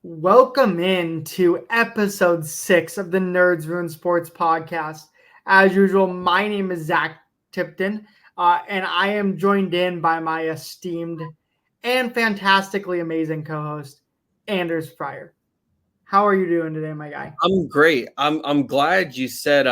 Welcome in to episode 6 of the Nerds Ruin Sports podcast. As usual, my name is Zac Tipton, and I am joined in by my esteemed and fantastically amazing co-host, Anders Pryor. How are you doing today, my guy? I'm great. I'm glad you said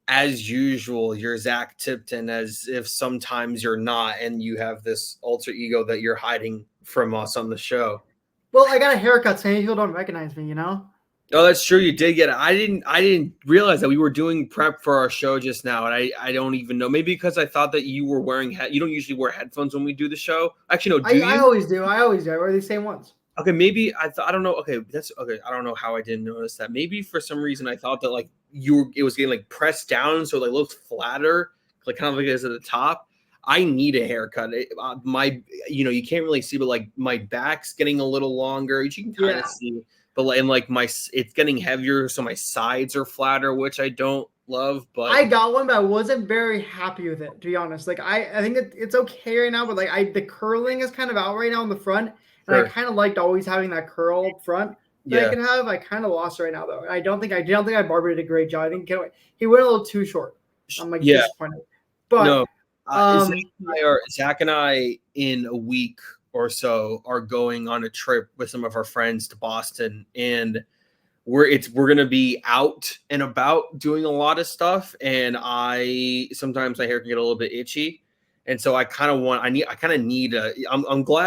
as usual you're Zac Tipton, as if sometimes you're not and you have this alter ego that you're hiding from us on the show. Well, I got a haircut, so people don't recognize me, you know? Oh, that's true. You did get it. I didn't realize that we were doing prep for our show just now, and I don't even know. Maybe because I thought that you were wearing you don't usually wear headphones when we do the show. Actually, no, do you? I always do. I wear the same ones. Okay, maybe I don't know. Okay, that's okay. I don't know how I didn't notice that. Maybe for some reason I thought that it was getting like pressed down, so it looked flatter, like kind of like it is at the top. I need a haircut. You can't really see, but like my back's getting a little longer. You can kind of see, but it's getting heavier, so my sides are flatter, which I don't love. But I got one, but I wasn't very happy with it, to be honest. Like I think it's okay right now, but the curling is kind of out right now in the front. And I kind of liked always having that curl up front that I could have. I kind of lost it right now though. I don't think Barber did a great job. I think he went a little too short. I'm disappointed. But no, Zac and I in a week or so are going on a trip with some of our friends to Boston, and we're gonna be out and about doing a lot of stuff. And sometimes my hair can get a little bit itchy. And so I'm glad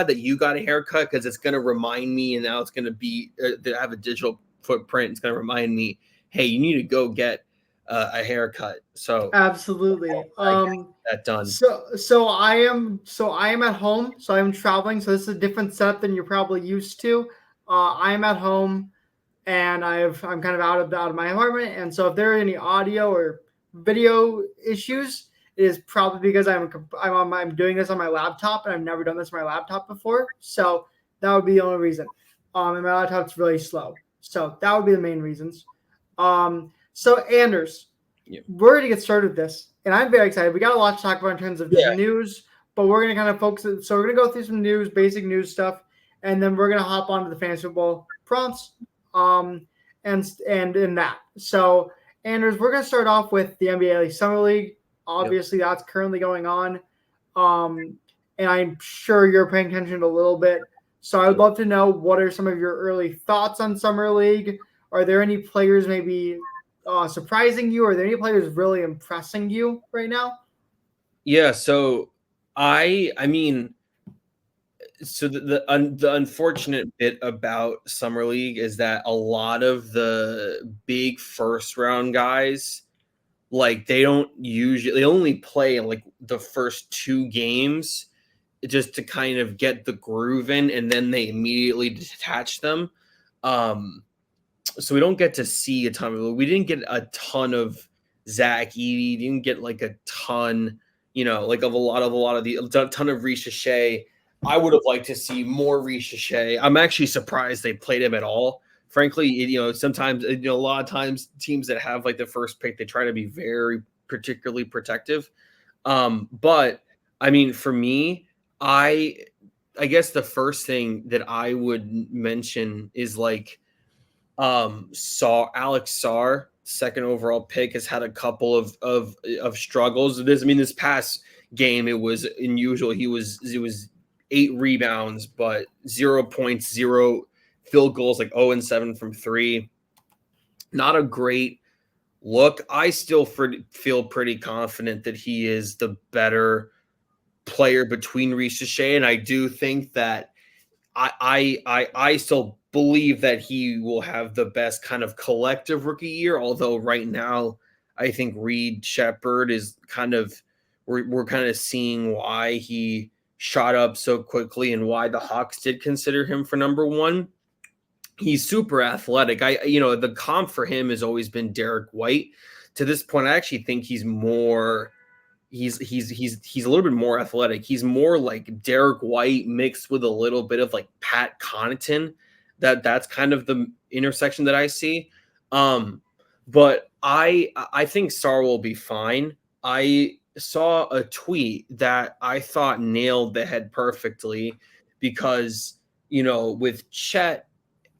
that you got a haircut, because it's going to remind me, and now it's going to be, I have a digital footprint. It's going to remind me, hey, you need to go get a haircut. So absolutely. That done. So I am at home. So I'm traveling. So this is a different setup than you're probably used to. I am at home, and I'm kind of out of my apartment. And so if there are any audio or video issues, it is probably because I'm doing this on my laptop, and I've never done this on my laptop before. So that would be the only reason. And my laptop's really slow. So that would be the main reasons. So Anders, we're going to get started with this, and I'm very excited. We got a lot to talk about in terms of news, but we're going to kind of focus. So we're going to go through some news, basic news stuff, and then we're going to hop onto the fantasy football prompts, and in that. So Anders, we're going to start off with the NBA Summer League. Obviously, that's currently going on, and I'm sure you're paying attention a little bit. So I would love to know, what are some of your early thoughts on Summer League? Are there any players maybe surprising you? Are there any players really impressing you right now? Yeah, so so the unfortunate bit about Summer League is that a lot of the big first round guys, they only play in the first 2 games just to kind of get the groove in, and then they immediately detach them. So we don't get to see a ton of. We didn't get a ton of Zach Edey. Didn't get a ton, of a lot of a ton of Richeche. I would have liked to see more Richeche. I'm actually surprised they played him at all. Frankly, sometimes, a lot of times teams that have the first pick, they try to be very particularly protective. But I mean, for me, I guess the first thing that I would mention is Alex Sarr, second overall pick, has had a couple of struggles. This past game, it was unusual. It was 8 rebounds, but 0 points, 0 field goals, 0-7 from 3. Not a great look. I still feel pretty confident that he is the better player between Richeche, and I do think that I still believe that he will have the best kind of collective rookie year. Although right now, I think Reed Shepherd is we're kind of seeing why he shot up so quickly and why the Hawks did consider him for number 1. He's super athletic. The comp for him has always been Derek White. To this point, I actually think he's a little bit more athletic. He's more like Derek White mixed with a little bit of Pat Connaughton. That's kind of the intersection that I see. But I think Sarr will be fine. I saw a tweet that I thought nailed the head perfectly, because with Chet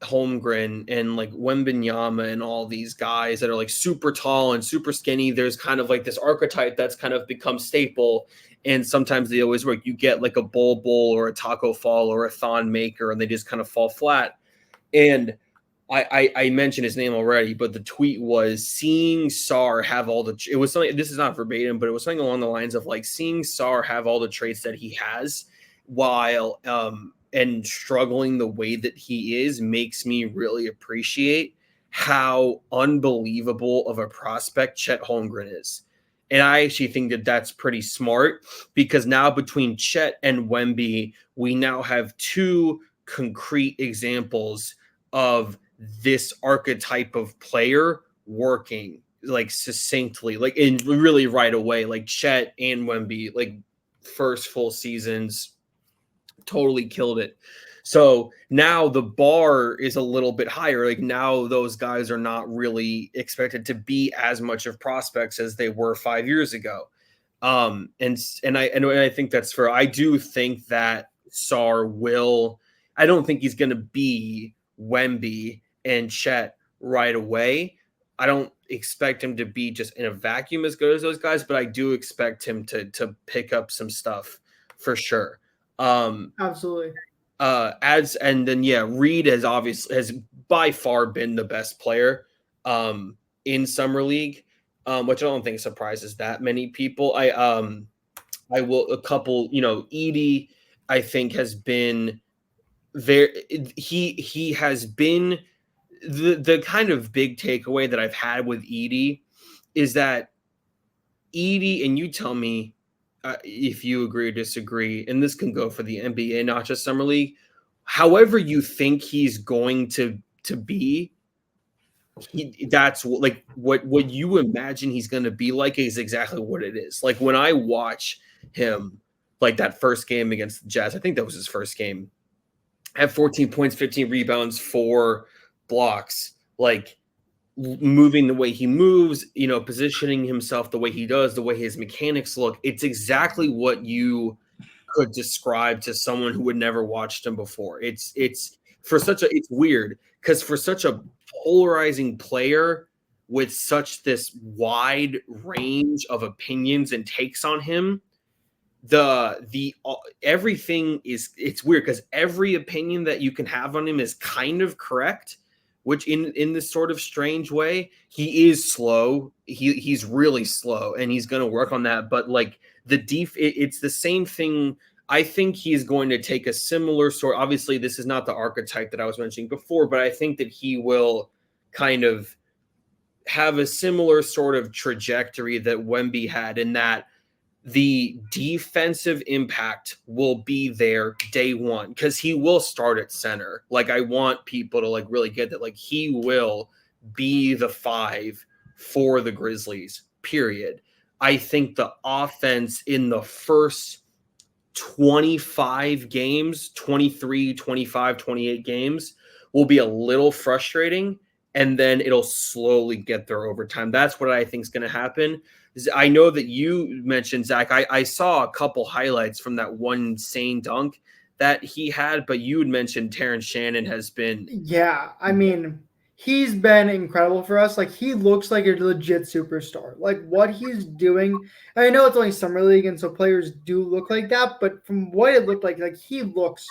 Holmgren and like Wembanyama and all these guys that are like super tall and super skinny, there's kind of like this archetype that's kind of become staple. And sometimes they always work. You get like a Bol or a Taco Fall or a Thon Maker, and they just kind of fall flat. And I mentioned his name already, but the tweet was seeing Sar have all the. It was something. This is not verbatim, but it was something along the lines of like seeing Sar have all the traits that he has, while and struggling the way that he is makes me really appreciate how unbelievable of a prospect Chet Holmgren is. And I actually think that that's pretty smart because now between Chet and Wemby, we now have two concrete examples of this archetype of player working like succinctly, like in really right away, like Chet and Wemby, like first full seasons, totally killed it. So now the bar is a little bit higher. Like now those guys are not really expected to be as much of prospects as they were 5 years ago. And I think that's fair. I do think that Sar will. I don't think he's going to be Wemby and Chet right away. I don't expect him to be just in a vacuum as good as those guys, but I do expect him to pick up some stuff for sure. Absolutely. Reed has by far been the best player in summer league, which I don't think surprises that many people. I will a couple, Edie I think has been he has been the kind of big takeaway that I've had with Edie is that Edie, and you tell me if you agree or disagree, and this can go for the NBA, not just summer league. However you think he's going to be, that's like what you imagine he's going to be like is exactly what it is. Like when I watch him, like that first game against the Jazz, I think that was his first game, had 14 points, 15 rebounds, 4 blocks, like moving the way he moves, positioning himself the way he does, the way his mechanics look. It's exactly what you could describe to someone who would never watched him before. It's weird because for such a polarizing player with such this wide range of opinions and takes on him, everything it's weird because every opinion that you can have on him is kind of correct, which in this sort of strange way, he is slow. He's really slow, and he's going to work on that. But like it's the same thing. I think he's going to take a similar sort. Obviously, this is not the archetype that I was mentioning before, but I think that he will kind of have a similar sort of trajectory that Wemby had, in that the defensive impact will be there day one because he will start at center. Like I want people to like really get that. Like he will be the 5 for the Grizzlies, period. I think the offense in the first 25 games, 23, 25, 28 games will be a little frustrating, and then it'll slowly get there over time. That's what I think is going to happen. I know that you mentioned, Zach, I saw a couple highlights from that one insane dunk that he had, but you had mentioned Terrence Shannon has been. Yeah, I mean, he's been incredible for us. Like, he looks like a legit superstar. Like, what he's doing, I know it's only summer league, and so players do look like that, but from what it looked like he looks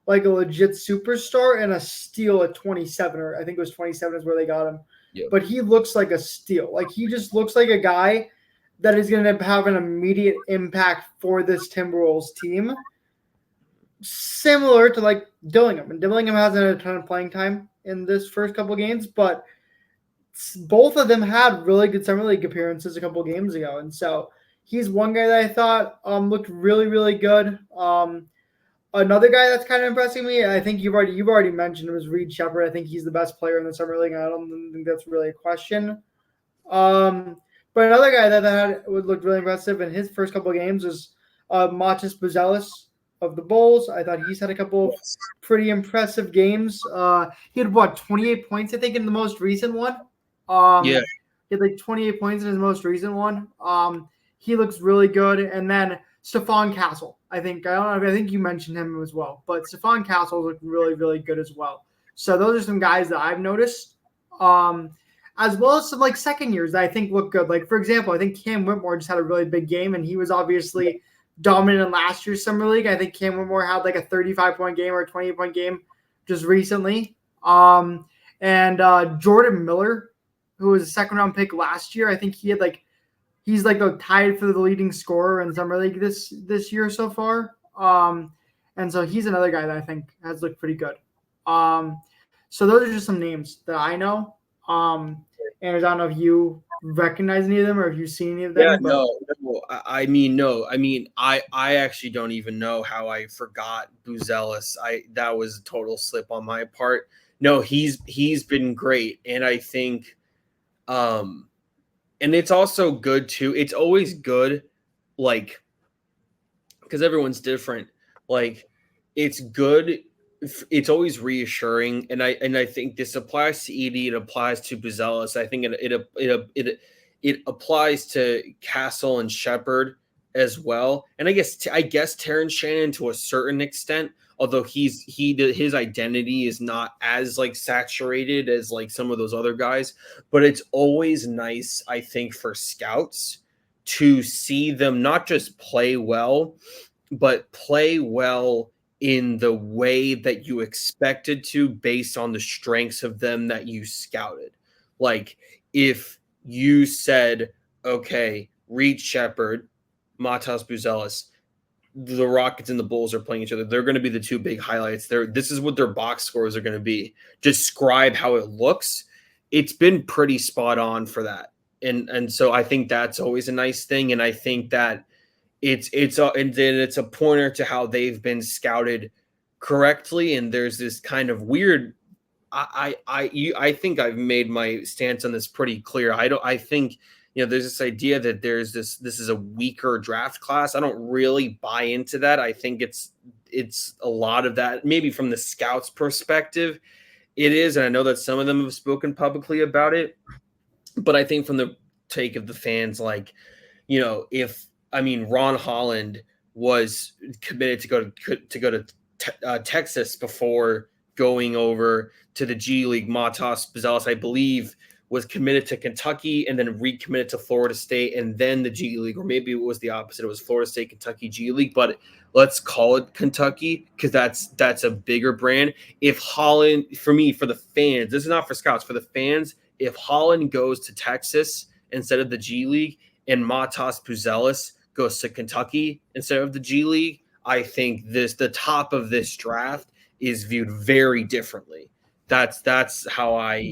like a legit superstar and a steal at 27, or I think it was 27 is where they got him. Yep. But he looks like a steal. Like, he just looks like a guy that is going to have an immediate impact for this Timberwolves team, similar to like Dillingham. And Dillingham hasn't had a ton of playing time in this first couple of games, but both of them had really good summer league appearances a couple of games ago. And so he's one guy that I thought looked really, really good. Another guy that's kind of impressing me, I think you've already mentioned, was Reed Shepherd. I think he's the best player in the summer league. I don't think that's really a question. But another guy that would look really impressive in his first couple of games was Matis Buzelis of the Bulls. I thought he's had a couple of pretty impressive games. He had 28 points, I think, in the most recent one. He had like 28 points in his most recent one. He looks really good. And then Stephon Castle, I think you mentioned him as well, but Stephon Castle looked really, really good as well. So those are some guys that I've noticed. As well as some like second years that I think look good. Like for example, I think Cam Whitmore just had a really big game, and he was obviously dominant in last year's summer league. I think Cam Whitmore had like a 35-point game or a 28-point game just recently. And Jordan Miller, who was a second round pick last year, I think he had like he's like the tied for the leading scorer in summer league this year so far. And so he's another guy that I think has looked pretty good. So those are just some names that I know. And I don't know if you recognize any of them or if you've seen any of them. Yeah, but no. I mean, no. I mean, I actually don't even know how I forgot Buzelis. That was a total slip on my part. No, he's been great, and I think, and it's also good too. It's always good, like, because everyone's different. Like, it's good. It's always reassuring, and I think this applies to Edie. It applies to Buzelis. I think it applies to Castle and Shepard as well, and I guess Terrence Shannon to a certain extent. Although his identity is not as like saturated as like some of those other guys, but it's always nice, I think, for scouts to see them not just play well, but play well in the way that you expected to based on the strengths of them that you scouted. Like if you said, okay, Reed Shepard, Matas Buzelis, the Rockets and the Bulls are playing each other. They're going to be the two big highlights. This is what their box scores are going to be. Describe how it looks. It's been pretty spot on for that. And so I think that's always a nice thing. And I think that it's a pointer to how they've been scouted correctly. And there's this kind of weird. I think I've made my stance on this pretty clear. I think there's this idea that this is a weaker draft class. I don't really buy into that. I think it's a lot of that. Maybe from the scouts' perspective, it is, and I know that some of them have spoken publicly about it. But I think from the take of the fans, like, Ron Holland was committed to go to Texas before going over to the G League. Matas Buzelis, I believe, was committed to Kentucky and then recommitted to Florida State and then the G League, or maybe it was the opposite. It was Florida State, Kentucky, G League, but let's call it Kentucky because that's a bigger brand. If Holland, for the fans, this is not for scouts, for the fans, if Holland goes to Texas instead of the G League and Matas Buzelis goes to Kentucky instead of the G League, I think the top of this draft is viewed very differently. That's how I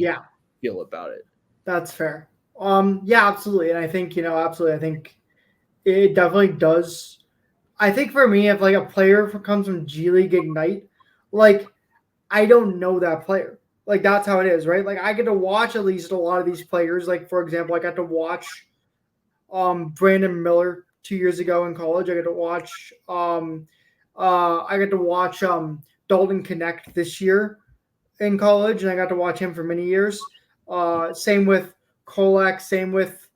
feel about it. That's fair. Yeah, absolutely. And I think, absolutely. I think it definitely does. I think for me, if like a player comes from G League Ignite, like I don't know that player. Like that's how it is, right? Like I get to watch at least a lot of these players. Like for example, I got to watch Brandon Miller 2 years ago in college. I got to watch Dalton Connect this year in college, and I got to watch him for many years. Same with Kolek, same with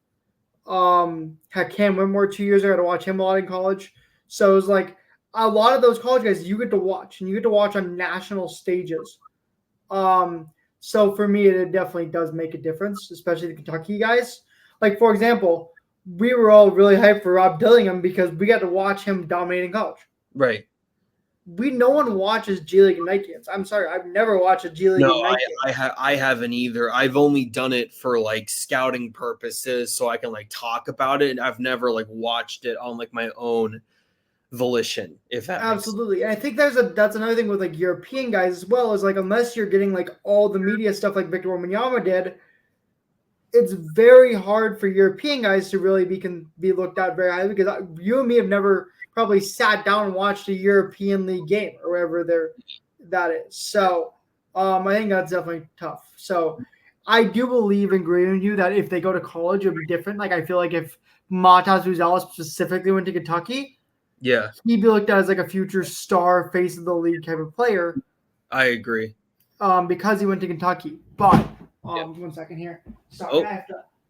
had Cam Whitmore 2 years ago. I got to watch him a lot in college. So it was like a lot of those college guys you get to watch, and you get to watch on national stages. So for me, it definitely does make a difference, especially the Kentucky guys. Like, for example, we were all really hyped for Rob Dillingham because we got to watch him dominating college. Right. No one watches G League Ignite games. I'm sorry, I've never watched a G League Ignite game. I haven't either. I've only done it for like scouting purposes, so I can like talk about it. And I've never like watched it on like my own volition. If that absolutely, and I think that's another thing with like European guys as well. Is like unless you're getting like all the media stuff like Victor Wembanyama did, it's very hard for European guys to really be looked at very highly because you and me have never probably sat down and watched a European League game or wherever that is. So I think that's definitely tough. So I do believe in agreeing with you that if they go to college, it'll be different. Like I feel like if Matas Buzelis specifically went to Kentucky, he'd be looked at as like a future star face of the league type of player. I agree. Because he went to Kentucky. But 1 second here. Sorry,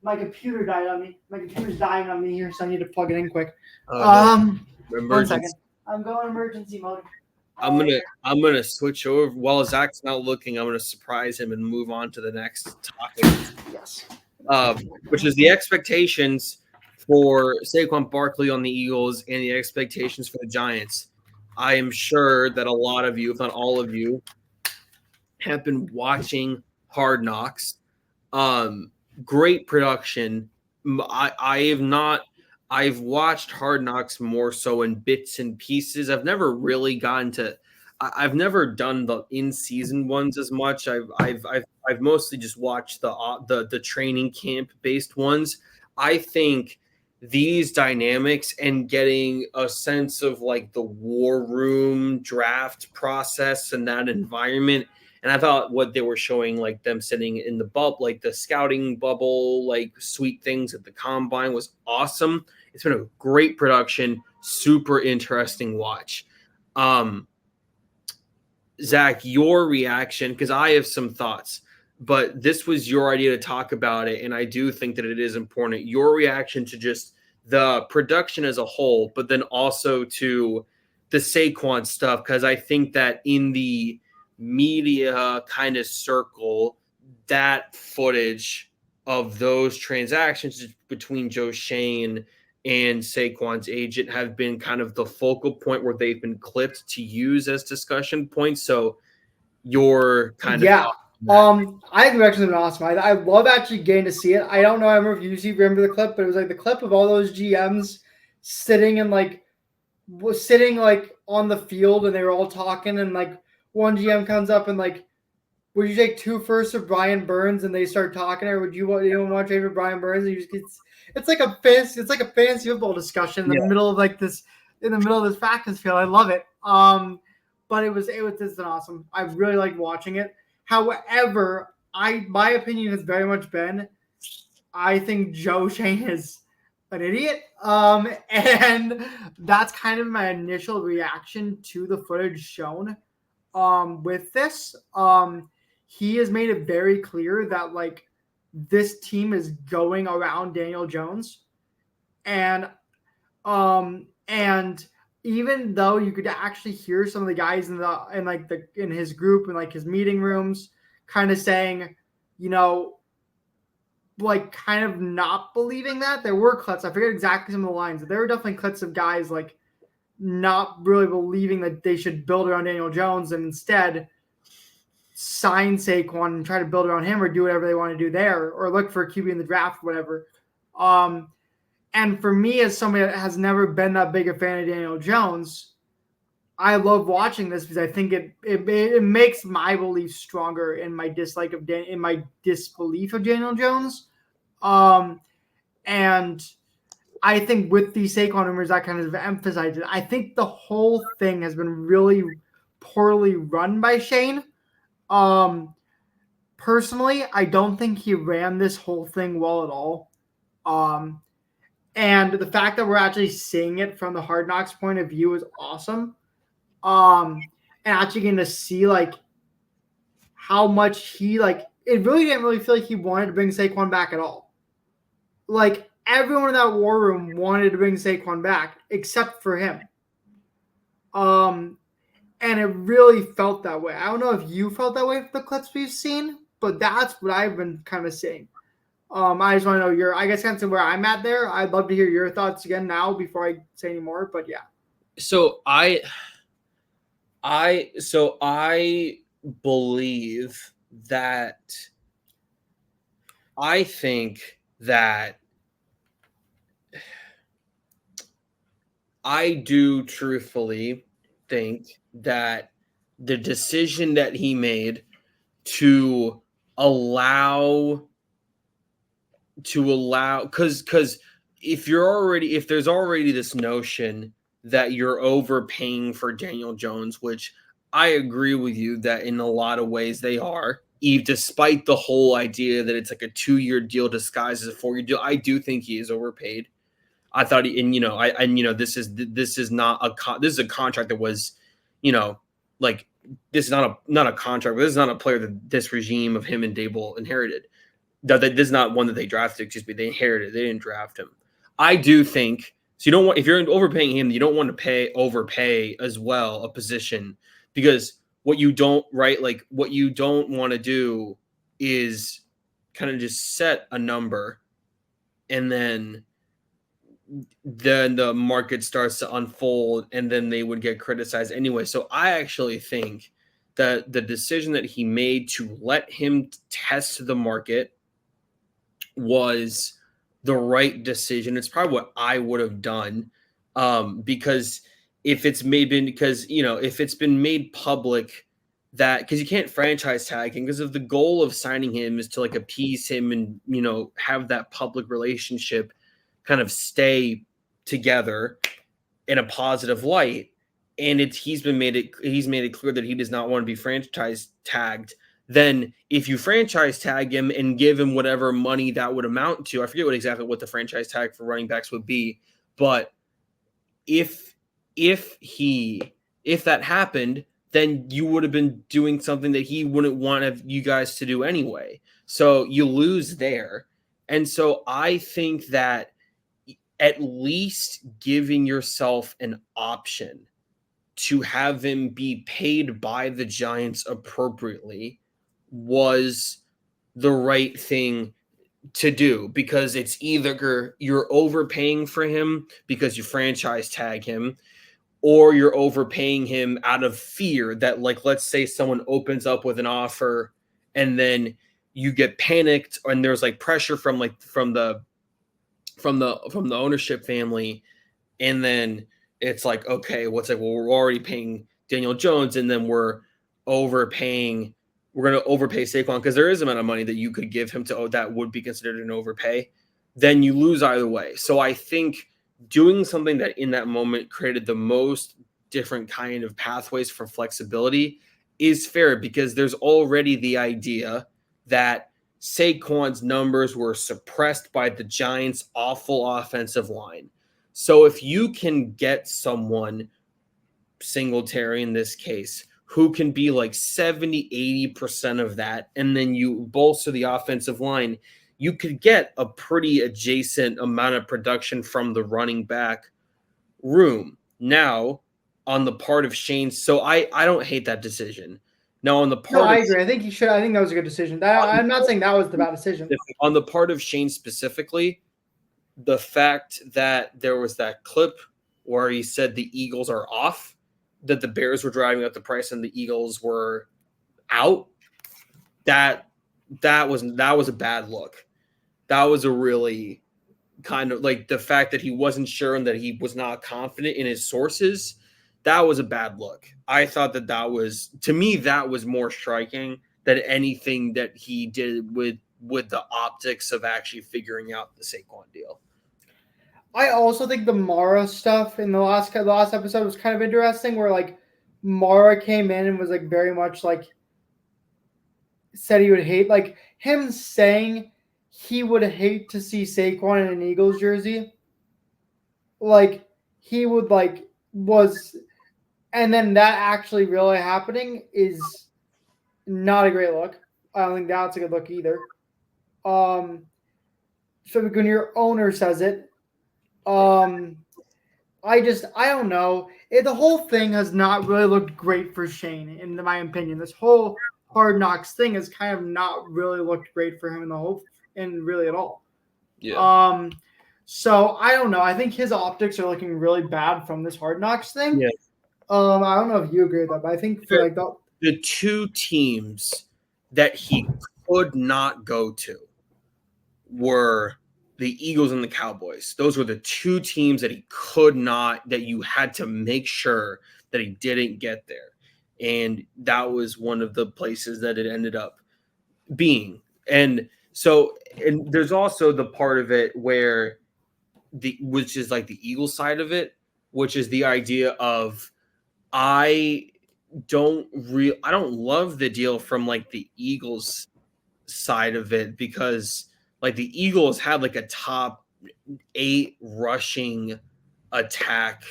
my computer died on me. My computer's dying on me here, so I need to plug it in quick. 1 second. I'm going emergency mode. I'm gonna switch over while Zach's not looking. I'm gonna surprise him and move on to the next topic. Yes. Which is the expectations for Saquon Barkley on the Eagles and the expectations for the Giants. I am sure that a lot of you, if not all of you, have been watching Hard Knocks. Great production. I have not. I've watched Hard Knocks more so in bits and pieces. I've never really gotten to. I've never done the in-season ones as much. I've mostly just watched the training camp based ones. I think these dynamics and getting a sense of like the war room draft process and that environment. And I thought what they were showing, like them sitting in the bubble, like the scouting bubble, like sweet things at the combine was awesome. It's been a great production, super interesting watch. Zach, your reaction, because I have some thoughts, but this was your idea to talk about it, and I do think that it is important. Your reaction to just the production as a whole, but then also to the Saquon stuff, because I think that in the media kind of circle, that footage of those transactions between Joe Shane and Saquon's agent have been kind of the focal point where they've been clipped to use as discussion points. So your kind of I think actually been awesome. I love actually getting to see it. I don't know, I remember if you remember the clip, but it was like the clip of all those GMs sitting and like on the field, and they were all talking, and like one GM comes up and like, would you take 2 firsts of Brian Burns? And they start talking, or would you want to trade for Brian Burns? And it's like a fantasy football discussion in the middle of this practice field. I love it. But it was just awesome. I really liked watching it. However, my opinion has very much been, I think Joe Shane is an idiot. And that's kind of my initial reaction to the footage shown. With this, he has made it very clear that like this team is going around Daniel Jones, and even though you could actually hear some of the guys in his group and like his meeting rooms kind of saying, like kind of not believing that, there were clips. I forget exactly some of the lines, but there were definitely clips of guys like not really believing that they should build around Daniel Jones and instead sign Saquon and try to build around him or do whatever they want to do there or look for a QB in the draft, whatever. And for me, as somebody that has never been that big a fan of Daniel Jones, I love watching this because I think it makes my belief stronger in my disbelief of Daniel Jones. And I think with the Saquon rumors, that kind of emphasized it. I think the whole thing has been really poorly run by Shane. Personally, I don't think he ran this whole thing well at all. And the fact that we're actually seeing it from the Hard Knocks point of view is awesome. And actually getting to see like how much he like, it really didn't really feel like he wanted to bring Saquon back at all. Like everyone in that war room wanted to bring Saquon back except for him. And it really felt that way. I don't know if you felt that way for the clips we've seen, but that's what I've been kind of seeing. I just want to know I guess kind of where I'm at there. I'd love to hear your thoughts again now before I say any more, but yeah. So I believe that I think that I do truthfully think that the decision that he made to allow because if there's already this notion that you're overpaying for Daniel Jones, which I agree with you that in a lot of ways they are, despite the whole idea that it's like a 2-year deal disguised as a 4-year deal, I do think he is overpaid. I thought this is a contract that was, like this is not a contract, but this is not a player that this regime of him and Dable inherited. This is not one that they drafted, excuse me, they inherited, they didn't draft him. I do think So you don't want, if you're overpaying him, you don't want to overpay as well a position, because what you don't, right, like what you don't want to do is kind of just set a number, and then the market starts to unfold, and then they would get criticized anyway. So I actually think that the decision that he made to let him test the market was the right decision. It's probably what I would have done, because if it's made been because if it's been made public that, because you can't franchise tag him, because if the goal of signing him is to like appease him and have that public relationship kind of stay together in a positive light, and he's made it clear that he does not want to be franchise tagged, then if you franchise tag him and give him whatever money that would amount to, I forget exactly what the franchise tag for running backs would be, but if that happened, then you would have been doing something that he wouldn't want you guys to do anyway. So you lose there. And so I think that at least giving yourself an option to have him be paid by the Giants appropriately was the right thing to do, because it's either you're overpaying for him because you franchise tag him, or you're overpaying him out of fear that, like, let's say someone opens up with an offer and then you get panicked and there's like pressure from the ownership family, and then it's like, okay, what's like, well, we're already paying Daniel Jones, and then we're going to overpay Saquon, because there is an amount of money that you could give him that would be considered an overpay. Then you lose either way. So I think doing something that in that moment created the most different kind of pathways for flexibility is fair, because there's already the idea that Saquon's numbers were suppressed by the Giants' awful offensive line. So if you can get someone, Singletary in this case, who can be like 70-80% of that, and then you bolster the offensive line, you could get a pretty adjacent amount of production from the running back room. Now, on the part of Shane, so I don't hate that decision. Now, on the part I agree. I think he should. I think that was a good decision. I'm not saying that was the bad decision. On the part of Shane specifically, the fact that there was that clip where he said the Eagles are off, that the Bears were driving up the price and the Eagles were out, that was a bad look. That was a really kind of like, the fact that he wasn't sure and that he was not confident in his sources, that was a bad look. I thought that was, to me, that was more striking than anything that he did with the optics of actually figuring out the Saquon deal. I also think the Mara stuff in the last episode was kind of interesting, where like Mara came in and was like very much like said he would hate, like him saying he would hate to see Saquon in an Eagles jersey. Like he would and then that actually really happening is not a great look. I don't think that's a good look either. So when your owner says it, I don't know. The whole thing has not really looked great for Shane, in my opinion. This whole Hard Knocks thing has kind of not really looked great for him really at all. Yeah. So I don't know. I think his optics are looking really bad from this Hard Knocks thing. Yeah. I don't know if you agree with that, but I think for the two teams that he could not go to were the Eagles and the Cowboys. Those were the two teams that he could not, that you had to make sure that he didn't get there. And that was one of the places that it ended up being. And so, and there's also the part of it where which is like the Eagles side of it, which is the idea of, I don't love the deal from like the Eagles side of it, because like the Eagles had like a top 8 rushing attack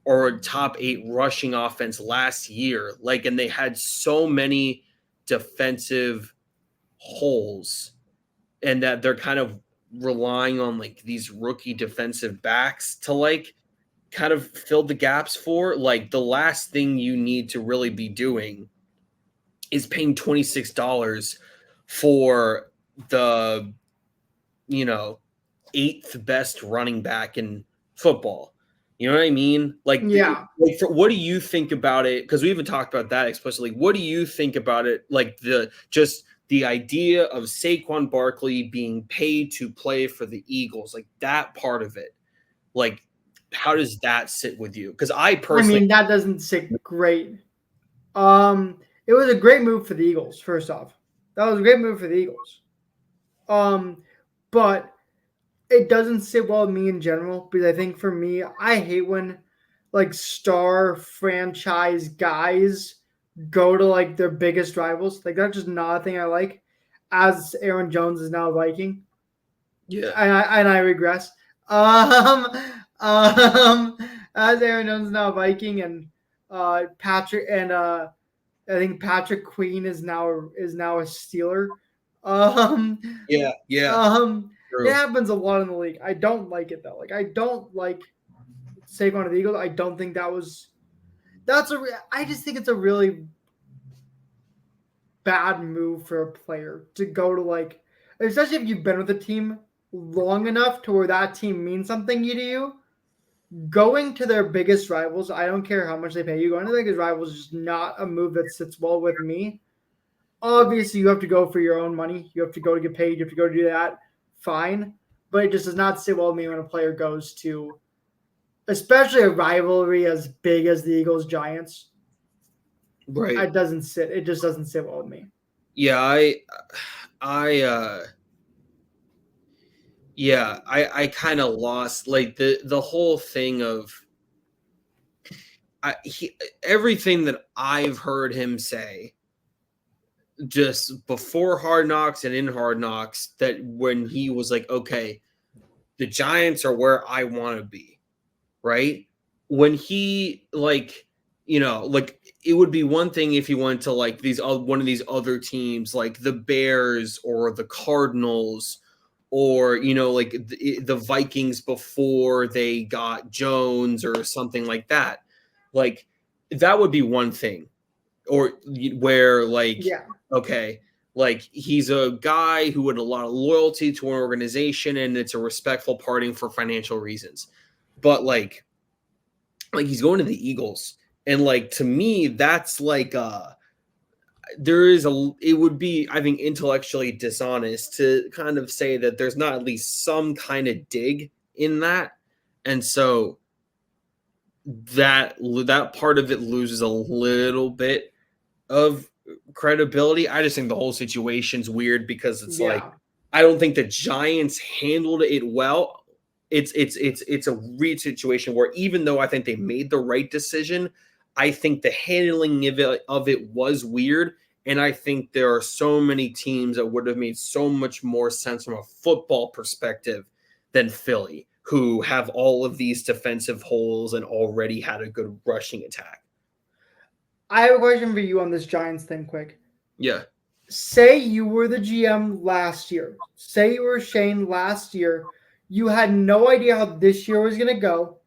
or a top 8 rushing offense last year. Like, and they had so many defensive holes, and that they're kind of relying on like these rookie defensive backs to like kind of fill the gaps for. Like the last thing you need to really be doing is paying $26 for the, you know, 8th best running back in football. You know what I mean? Like, Yeah. what do you think about it? Because we even talked about that explicitly. What do you think about it? Like the idea of Saquon Barkley being paid to play for the Eagles, like that part of it. Like, how does that sit with you? Because I personally, that doesn't sit great. It was a great move for the Eagles. First off, that was a great move for the Eagles. But it doesn't sit well with me in general because I think for me, I hate when like star franchise guys go to like their biggest rivals. Like that's just not a thing I like. As Aaron Jones is now a Viking, yeah, and I regress. Um, um, as Aaron Jones is now a Viking, and Patrick and I think Patrick Queen is now a Steeler. Um, yeah, it true. happens a lot in the league. I don't like it though. Like I don't like Saquon of the Eagles. I don't think I just think it's a really bad move for a player to go to like, especially if you've been with a team long enough to where that team means something to you. Going to their biggest rivals, I don't care how much they pay you. Going to their biggest rivals is just not a move that sits well with me. Obviously, you have to go for your own money. You have to go to get paid. You have to go to do that. Fine. But it just does not sit well with me when a player goes to, especially a rivalry as big as the Eagles Giants. Right. It just doesn't sit well with me. Yeah, I kind of lost like the whole thing of everything that I've heard him say just before Hard Knocks and in Hard Knocks, that when he was like, okay, the Giants are where I want to be, right? When he like, like it would be one thing if he went to like one of these other teams like the Bears or the Cardinals or like the Vikings before they got Jones or something like that. Like that would be one thing. Or where like, Yeah. okay, like he's a guy who had a lot of loyalty to an organization and it's a respectful parting for financial reasons. But like he's going to the Eagles. And like to me, that's like it would be, I think, intellectually dishonest to kind of say that there's not at least some kind of dig in that. And so that part of it loses a little bit of credibility. I just think the whole situation's weird because it's like, I don't think the Giants handled it well. It's a weird situation where even though I think they made the right decision, I think the handling of it was weird. And I think there are so many teams that would have made so much more sense from a football perspective than Philly, who have all of these defensive holes and already had a good rushing attack. I have a question for you on this Giants thing, quick. Yeah. Say you were the GM last year. Say you were Shane last year. You had no idea how this year was going to go.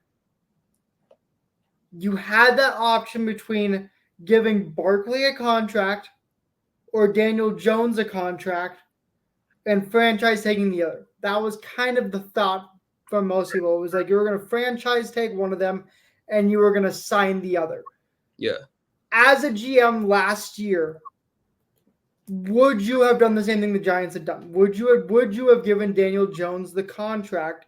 You had that option between giving Barkley a contract or Daniel Jones a contract and franchise taking the other. That was kind of the thought from most people. It was like you were going to franchise take one of them and you were going to sign the other. Yeah. As a GM last year, would you have done the same thing the Giants had done? Would you have given Daniel Jones the contract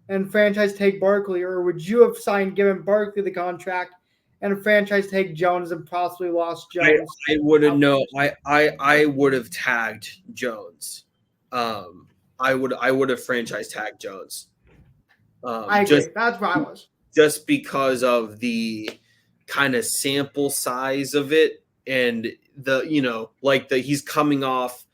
and franchise take Barkley, or would you have given Barkley the contract and franchise take Jones and possibly lost Jones? I wouldn't know. I would have tagged Jones. I would have franchise tagged Jones. I agree. That's where I was. Just because of the kind of sample size of it and he's coming off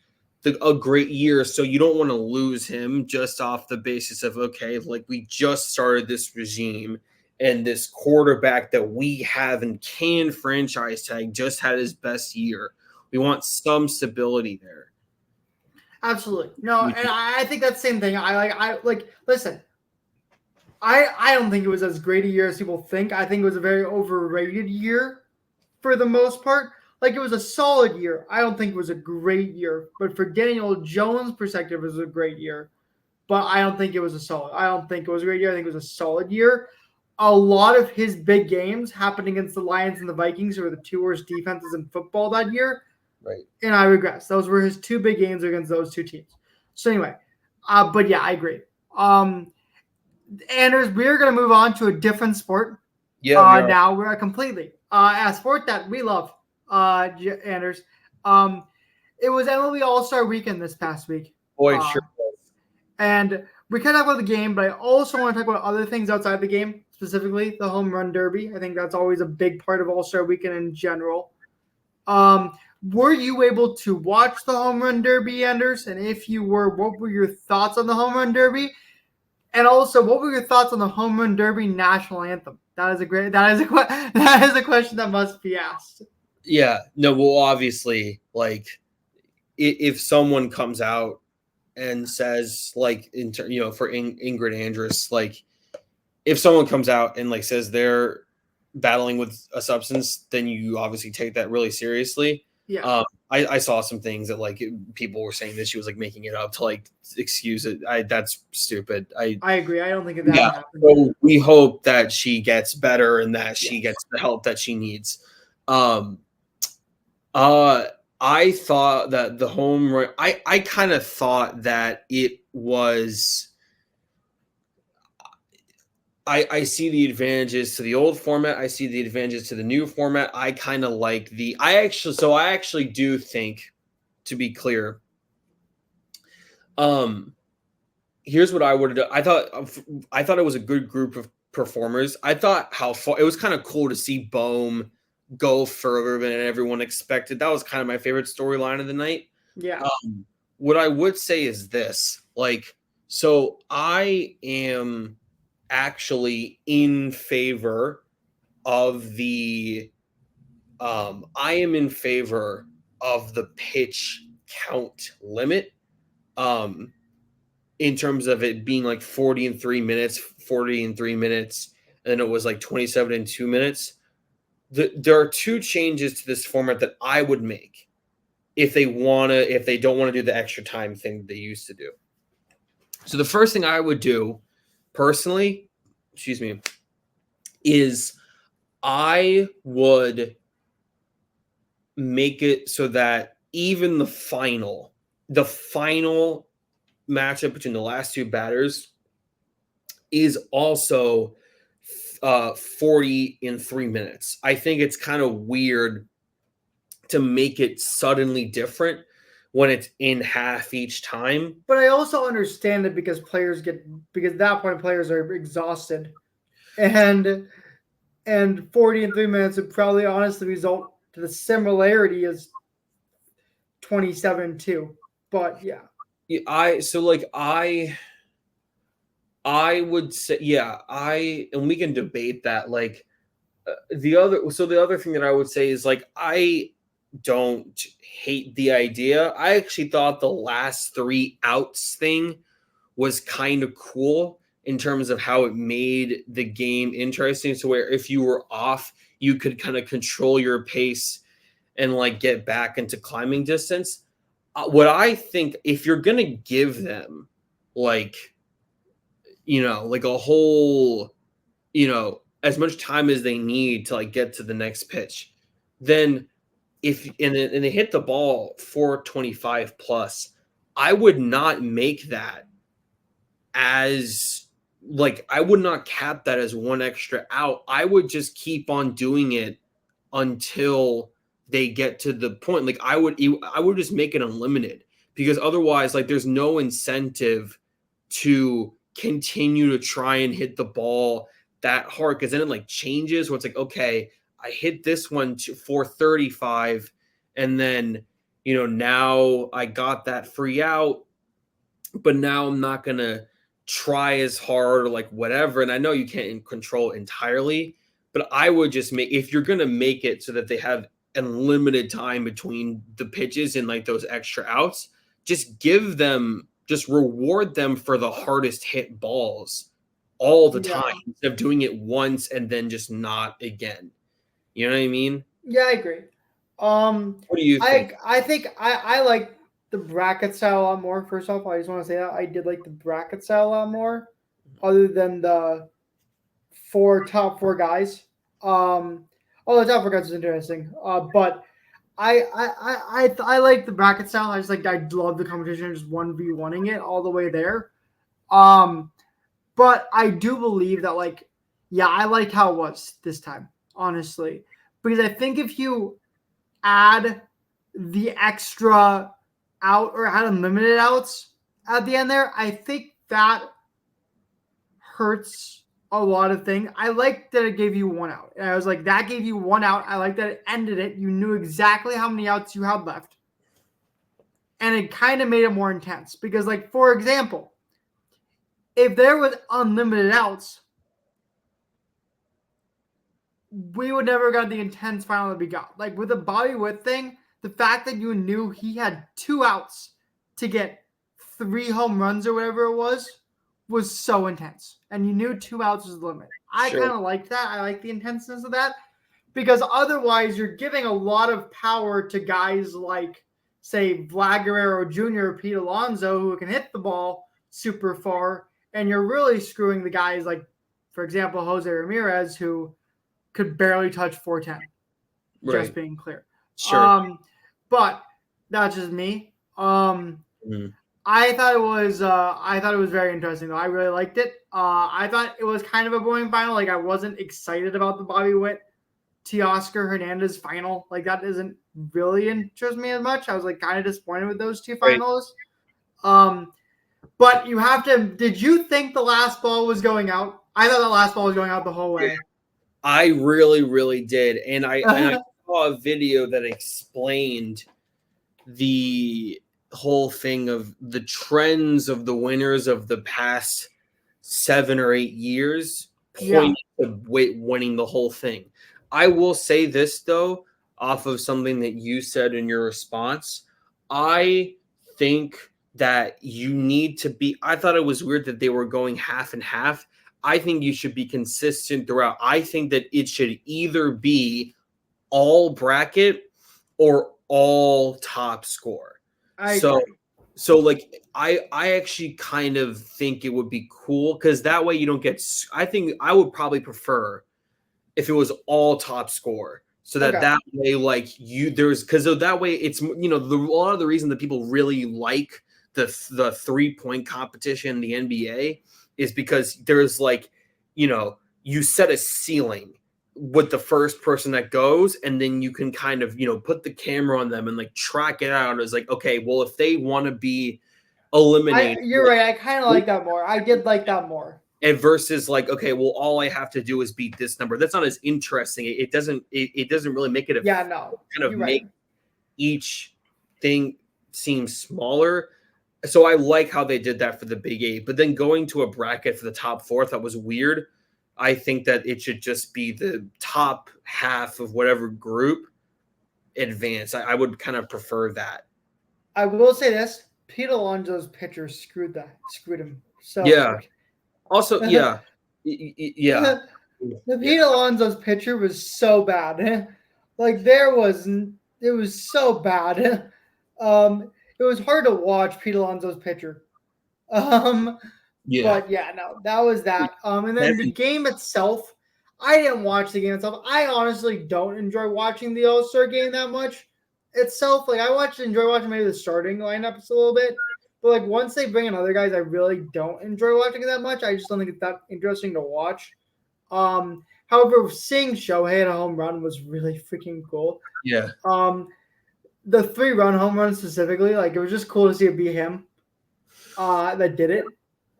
a great year, so you don't want to lose him just off the basis of, okay, like we just started this regime and this quarterback that we have and can franchise tag just had his best year. We want some stability there. Absolutely. No, and I think that's the same thing. Listen, I don't think it was as great a year as people think. I think it was a very overrated year for the most part. Like, it was a solid year. I don't think it was a great year. But for Daniel Jones' perspective, it was a great year. But I don't think it was a solid. I don't think it was a great year. I think it was a solid year. A lot of his big games happened against the Lions and the Vikings, who were the two worst defenses in football that year. Right. And I regress. Those were his two big games against those two teams. So anyway, but yeah, I agree. Anders, we're going to move on to a different sport. Yeah, we are. Now we're completely a sport that we love, Anders. It was MLB All-Star Weekend this past week. Boy, it sure was. And we can talk about the game, but I also want to talk about other things outside the game, specifically the home run derby. I think that's always a big part of All-Star Weekend in general. Were you able to watch the home run derby, Anders? And if you were, what were your thoughts on the home run derby? And also, what were your thoughts on the home run derby national anthem? That is a question that must be asked. Yeah, no, well, obviously, like, if someone comes out and says, like, for Ingrid Andress, like, if someone comes out and, like, says they're battling with a substance, then you obviously take that really seriously. Yeah. I saw some things that, like, people were saying that she was, like, making it up to, like, excuse it. That's stupid. I agree. I don't think that happened. So we hope that she gets better and that she gets the help that she needs. I thought that the home run, I kind of thought that it was, I see the advantages to the old format. I see the advantages to the new format. I kind of like I actually do think, to be clear, here's what I would have done. I thought it was a good group of performers. I thought it was kind of cool to see Bohm go further than everyone expected. That was kind of my favorite storyline of the night. Yeah. What I would say is this, like, so I am actually in favor of the pitch count limit in terms of it being like 40 and 3 minutes, and then it was like 27 and 2 minutes. There are two changes to this format that I would make if they don't want to do the extra time thing they used to do. So the first thing I would do personally, is I would make it so that even the final matchup between the last two batters is also 40 in 3 minutes. I think it's kind of weird to make it suddenly different when it's in half each time. But I also understand it because at that point players are exhausted, and 40 in 3 minutes would probably honestly result to the similarity as 27-2. But yeah. I would say, and we can debate that. Like, the other thing that I would say is, like, I don't hate the idea. I actually thought the last 3 outs thing was kind of cool in terms of how it made the game interesting. So where if you were off, you could kind of control your pace and, like, get back into climbing distance. What I think, if you're going to give them, like, like a whole, as much time as they need to, like, get to the next pitch, then and they hit the ball 425 plus, I would not make that as, like, I would not cap that as one extra out. I would just keep on doing it until they get to the point. Like, I would just make it unlimited, because otherwise, like, there's no incentive to continue to try and hit the ball that hard, because then it, like, changes where it's like, okay, I hit this one to 435, and then, now I got that free out, but now I'm not going to try as hard or, like, whatever. And I know you can't control entirely, but I would just if you're going to make it so that they have unlimited time between the pitches and, like, those extra outs, just reward them for the hardest hit balls all the time instead of doing it once and then just not again. You know what I mean? Yeah, I agree. What do you think? I think I like the bracket style a lot more. First off, I just want to say that I did like the bracket style a lot more, other than the top four guys. The top four guys is interesting. But I like the bracket style. I love the competition, just 1v1ing it all the way there. But I do believe that I like how it was this time, honestly, because I think if you add the extra out or add unlimited outs at the end there, I think that hurts a lot of things. I like that it gave you one out. And I was like, that gave you one out. I like that it ended it. You knew exactly how many outs you had left. And it kind of made it more intense because, for example, if there was unlimited outs, we would never got the intense final that we got. With the Bobby Witt thing, the fact that you knew he had 2 outs to get 3 home runs or whatever it was so intense. And you knew 2 outs was the limit. I kind of liked that. I like the intenseness of that because otherwise you're giving a lot of power to guys like, say, Vlad Guerrero Jr. or Pete Alonso who can hit the ball super far, and you're really screwing the guys like, for example, Jose Ramirez, who could barely touch 410. Right. Just being clear. Sure. But that's just me. I thought it was very interesting though. I really liked it. I thought it was kind of a boring final. I wasn't excited about the Bobby Witt Teoscar Hernandez final. That doesn't really interest me as much. I was kind of disappointed with those 2 finals. Right. But you have to. Did you think the last ball was going out? I thought the last ball was going out the whole way. I really, really did, and I saw a video that explained the whole thing of the trends of the winners of the past 7 or 8 years pointing to winning the whole thing. I will say this though, off of something that you said in your response, I think that you need to be. I thought it was weird that they were going half and half. I think you should be consistent throughout. I think that it should either be all bracket or all top score. I actually kind of think it would be cool because that way you don't get. I think I would probably prefer if it was all top score, so that way because that way it's a lot of the reason that people really like the 3-point competition in the NBA is because there's you set a ceiling with the first person that goes, and then you can kind of put the camera on them and track it out as okay, well, if they want to be eliminated, you're right. I kind of like that more. I did like that more. And versus okay, well, all I have to do is beat this number. That's not as interesting. It doesn't really make it kind of make each thing seem smaller. So I like how they did that for the Big 8, but then going to a bracket for the top 4, that was weird. I think that it should just be the top half of whatever group advance. I would kind of prefer that. I will say this: Pete Alonso's pitcher screwed him. So yeah. Also, yeah. The Pete Alonso's pitcher was so bad. It was so bad. It was hard to watch Pete Alonso's pitcher. But that was that. And then the game itself, I didn't watch the game itself. I honestly don't enjoy watching the All-Star game that much itself. I enjoy watching maybe the starting lineups a little bit. But once they bring in other guys, I really don't enjoy watching it that much. I just don't think it's that interesting to watch. However, seeing Shohei hit a home run was really freaking cool. Yeah. The 3-run home run specifically, it was just cool to see it be him that did it.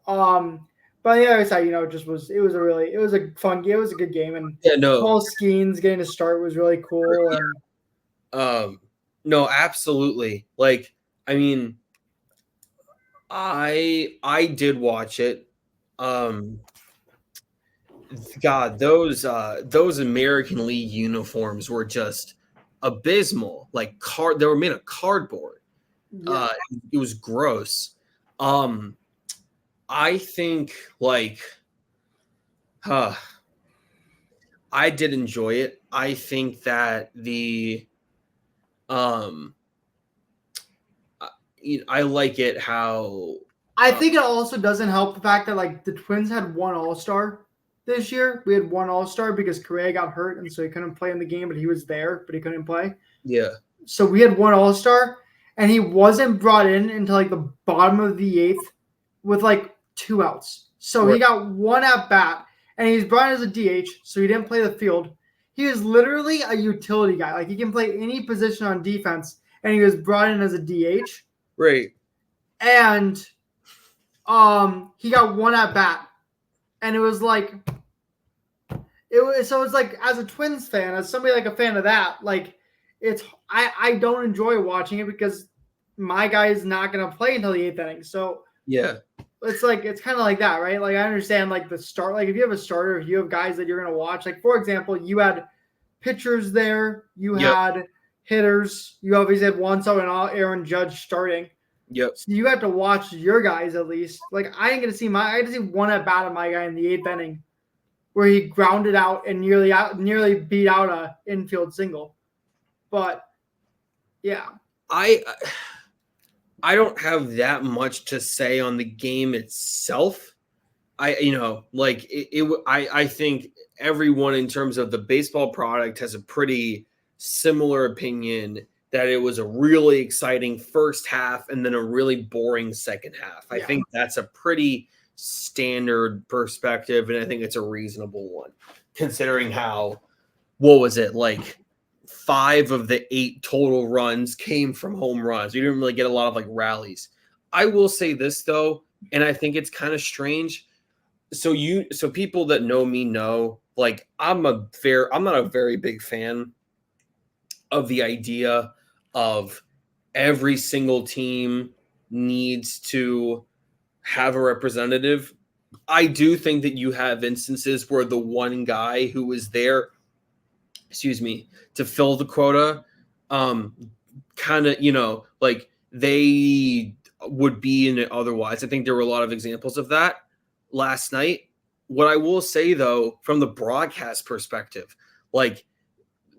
But on the other side, it was a fun game. It was a good game, and Paul Skeens getting to start was really cool. And no, absolutely. I did watch it. God, those American League uniforms were just abysmal. They were made of cardboard. Yeah. It was gross. I think huh, I did enjoy it. I think that um I like it how I think it also doesn't help the fact that like the Twins had one All-Star this year. We had one All-Star because Correa got hurt and so he couldn't play in the game, but he was there, but he couldn't play. yeah. So we had one All-Star and he wasn't brought in until like the bottom of the eighth with like 2 outs. So he got one at bat and he's brought in as a DH, so he didn't play the field. He was literally a utility guy. Like he can play any position on defense, and he was brought in as a DH. Right. And he got one at bat. And it was like it's like as a Twins fan, as somebody like a fan of that, like I don't enjoy watching it because my guy is not gonna play until the 8th inning. So yeah. It's kind of like that, right? Like I understand like the start, like if you have a starter, if you have guys that you're gonna watch, like for example, you had pitchers there, you had hitters, you obviously had one so and Aaron Judge starting. Yep. So you have to watch your guys at least. Like I ain't gonna see I had to see one at bat of my guy in the 8th inning where he grounded out and nearly beat out a infield single. But yeah. I don't have that much to say on the game itself. I think everyone in terms of the baseball product has a pretty similar opinion that it was a really exciting first half and then a really boring second half. I think that's a pretty standard perspective, and I think it's a reasonable one considering how, what was it, like 5 of the 8 total runs came from home runs. You didn't really get a lot of like rallies. I will say this though, and I think it's kind of strange. So people that know me know, like I'm not a very big fan of the idea of every single team needs to have a representative. I do think that you have instances where the one guy who was there, to fill the quota, kind of, like they would be in it otherwise. I think there were a lot of examples of that last night. What I will say though, from the broadcast perspective, like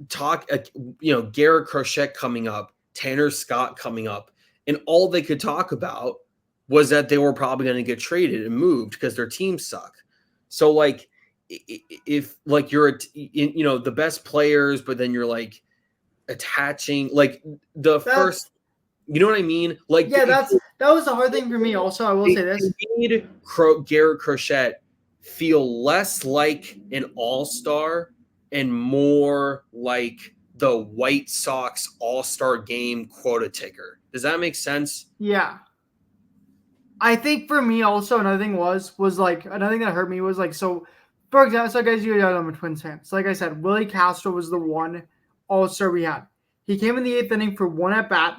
Garrett Crochet coming up, Tanner Scott coming up, and all they could talk about was that they were probably going to get traded and moved because their teams suck. So like, if like you're the best players, but then you're like attaching like first, you know what I mean? Like that was the hard thing for me. Also, I will say this: it made Garrett Crochet feel less like an all-star and more like the White Sox all-star game quota taker. Does that make sense? Yeah. I think for me also another thing was like another thing that hurt me was like, so for example, so guys, you know I'm a Twins fan. So like I said, Willie Castro was the one all-star we had. He came in the 8th inning for one at bat,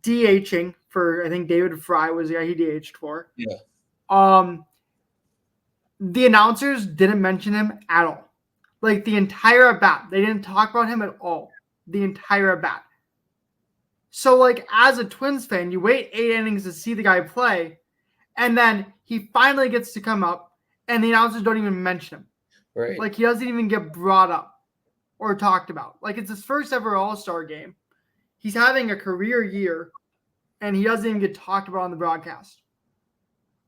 DHing for I think David Fry was the guy he DH'd for. Yeah. The announcers didn't mention him at all. Like the entire at bat. They didn't talk about him at all. The entire at bat. So, like, as a Twins fan, you wait 8 innings to see the guy play, and then he finally gets to come up, and the announcers don't even mention him. Right. Like, he doesn't even get brought up or talked about. Like, it's his first ever All-Star game. He's having a career year, and he doesn't even get talked about on the broadcast.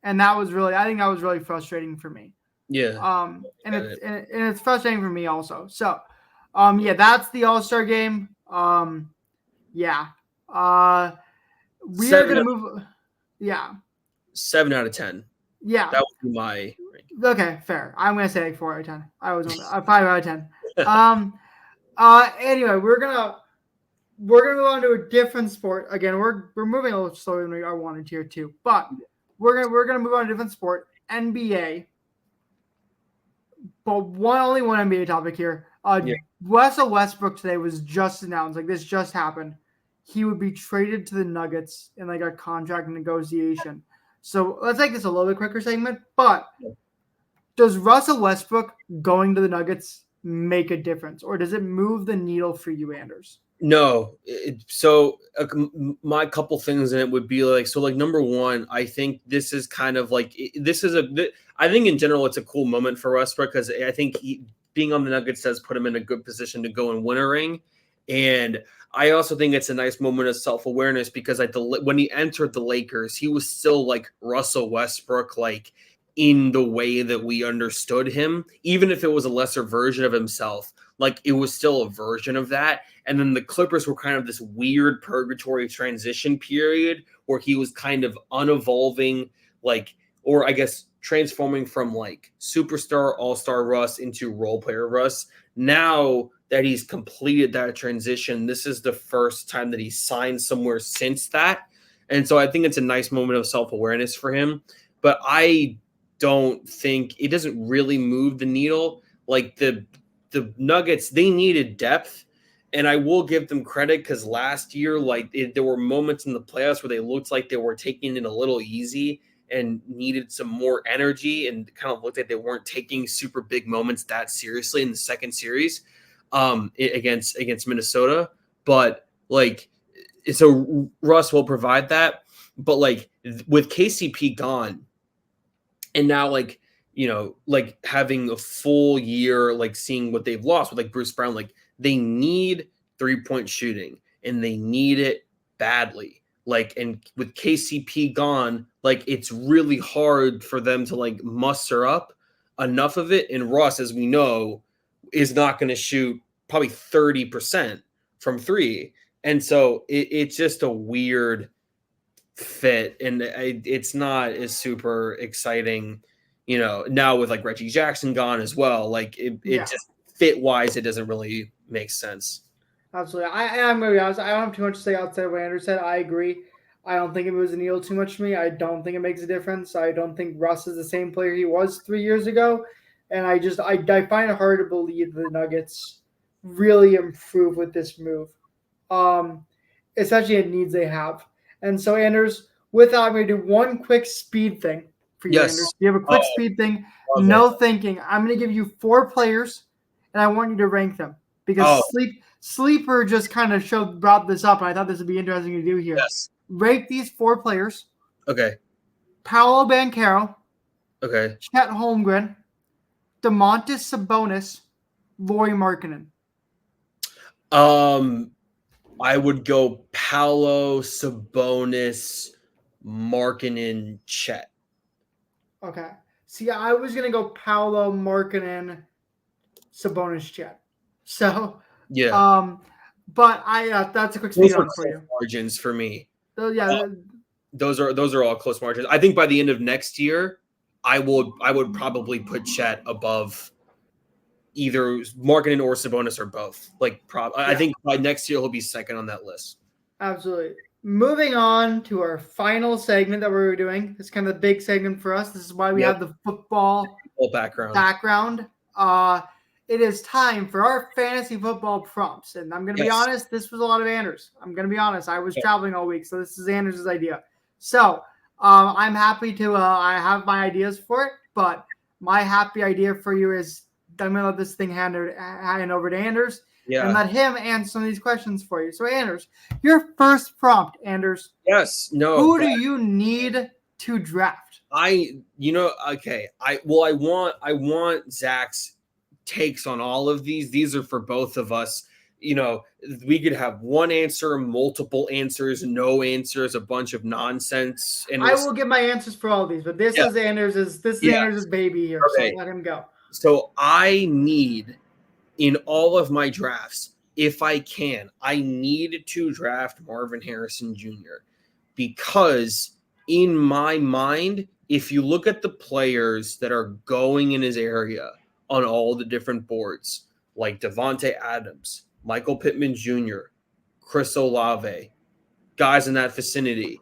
And I think that was really frustrating for me. Yeah. And it's frustrating for me also. So, that's the All-Star game. Yeah. We are going to move. Yeah. 7 out of 10. Yeah. That would be my ranking. Okay, fair. I'm going to say like 4 out of 10. I was 5 out of 10. Anyway, we're gonna move on to a different sport. Again, we're moving a little slower than I wanted here too, but we're gonna move on to a different sport, NBA. But only one NBA topic here. Russell Westbrook today was just announced. Like this just happened. He would be traded to the Nuggets in like a contract negotiation. So let's make this a little bit quicker segment. But does Russell Westbrook going to the Nuggets make a difference, or does it move the needle for you, Anders? No. My couple things in it would be like, so like number one, I think this is kind of like I think in general it's a cool moment for Westbrook because I think being on the Nuggets does put him in a good position to go and win a ring, and I also think it's a nice moment of self-awareness because when he entered the Lakers, he was still like Russell Westbrook, like in the way that we understood him, even if it was a lesser version of himself, like it was still a version of that. And then the Clippers were kind of this weird purgatory transition period where he was kind of unevolving, like, or I guess transforming from like superstar all-star Russ into role player Russ. Now that he's completed that transition, this is the first time that he's signed somewhere since that. And so I think it's a nice moment of self-awareness for him. But I don't think it doesn't really move the needle. Like the Nuggets, they needed depth. And I will give them credit because last year, there were moments in the playoffs where they looked like they were taking it a little easy and needed some more energy and kind of looked like they weren't taking super big moments that seriously in the second series against Minnesota. But like, so Russ will provide that. But like with KCP gone, and now like, like having a full year, like seeing what they've lost with like Bruce Brown, like they need 3-point shooting and they need it badly. Like, and with KCP gone, like it's really hard for them to like muster up enough of it. And Russ, as we know, is not going to shoot probably 30% from three. And so it's just a weird fit. And it's not as super exciting, now with like Reggie Jackson gone as well. Like it just fit wise, it doesn't really make sense. Absolutely. I'm going to be honest. I don't have too much to say outside of what Andrew said. I agree. I don't think it moves the needle too much to me. I don't think it makes a difference. I don't think Russ is the same player he was 3 years ago. And I find it hard to believe the Nuggets really improve with this move, especially in needs they have. And so, Anders, with that, I'm going to do one quick speed thing for you, Yes. Anders. You have a quick speed thing. No thinking. I'm going to give you 4 players, and I want you to rank them because Sleeper just kind of brought this up, and I thought this would be interesting to do here. Yes. Rank these 4 players. Okay. Paolo Banchero. Okay. Chet Holmgren. Domantas Sabonis. Lauri Markkanen. I would go Paolo, Sabonis, Markkanen, Chet. Okay. See, I was going to go Paolo, Markkanen, Sabonis, Chet. So, yeah. But that's a quick speed on for you. Margins for me. So, yeah. Those are all close margins. I think by the end of next year, I would probably put Chet above either Markkanen or Sabonis or both. I think by next year he'll be second on that list. Absolutely. Moving on to our final segment that we're doing. It's kind of the big segment for us. This is why we have the football background. It is time for our fantasy football prompts. And I'm going to be honest, this was a lot of Anders. I'm going to be honest. I was traveling all week, so this is Anders' idea. So I'm happy to I have my ideas for it, but my happy idea for you is I'm going to let this thing hand over to Anders and let him answer some of these questions for you. So, Anders, your first prompt, Anders. Yes. No. Who do you need to draft? I want Zach's takes on all of these. These are for both of us. We could have one answer, multiple answers, no answers, a bunch of nonsense. And I will give my answers for all of these, but this is Anders' baby here. Okay. So let him go. So I need in all of my drafts, if I can, I need to draft Marvin Harrison Jr. because in my mind, if you look at the players that are going in his area on all the different boards, like Devontae Adams, Michael Pittman Jr., Chris Olave, guys in that vicinity,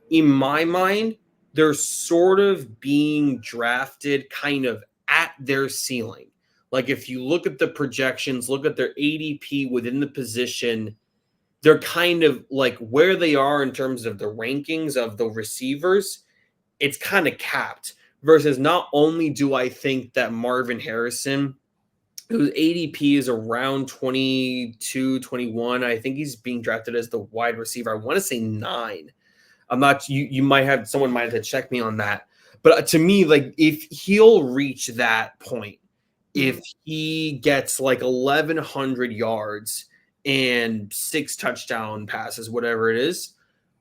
in my mind, they're sort of being drafted kind of at their ceiling. Like if you look at the projections, look at their ADP within the position, they're kind of like where they are in terms of the rankings of the receivers, it's kind of capped. Versus not only do I think that Marvin Harrison whose ADP is around 22, 21. I think he's being drafted as the wide receiver. I want to say 9. I'm not, you might have, someone might have to check me on that. But to me, like, if he'll reach that point, if he gets like 1,100 yards and 6 touchdown passes, whatever it is,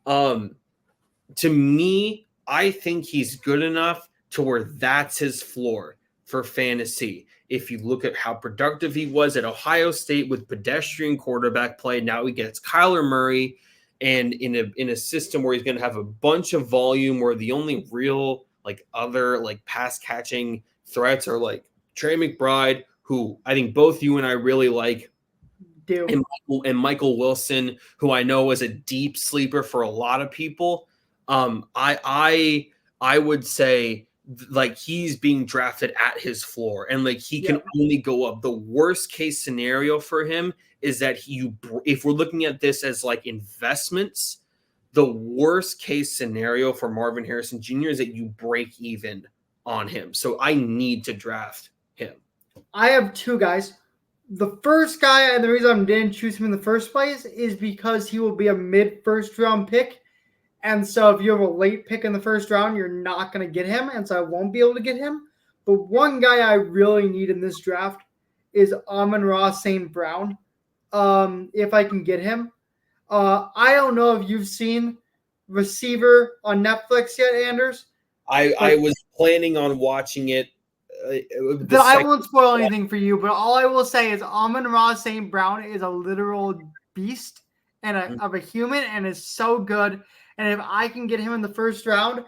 to me, I think he's good enough to where that's his floor for fantasy. If you look at how productive he was at Ohio State with pedestrian quarterback play, now he gets Kyler Murray, and in a system where he's going to have a bunch of volume, where the only real like other like pass catching threats are like Trey McBride, who I think both you and I really like, and Michael Wilson, who I know was a deep sleeper for a lot of people. I would say like he's being drafted at his floor, and like he can only go up. The worst case scenario for him is that if we're looking at this as like investments, the worst case scenario for Marvin Harrison Jr. is that you break even on him. So I need to draft him. I have 2 guys. The first guy, and the reason I didn't choose him in the first place is because he will be a mid-first round pick. And so if you have a late pick in the first round, you're not going to get him. And so I won't be able to get him. But one guy I really need in this draft is Amon-Ra St. Brown. If I can get him. I don't know if you've seen Receiver on Netflix yet, Anders. I was planning on watching it. I won't spoil anything for you, but all I will say is Amon-Ra St. Brown is a literal beast and of a human, and is so good. And if I can get him in the first round,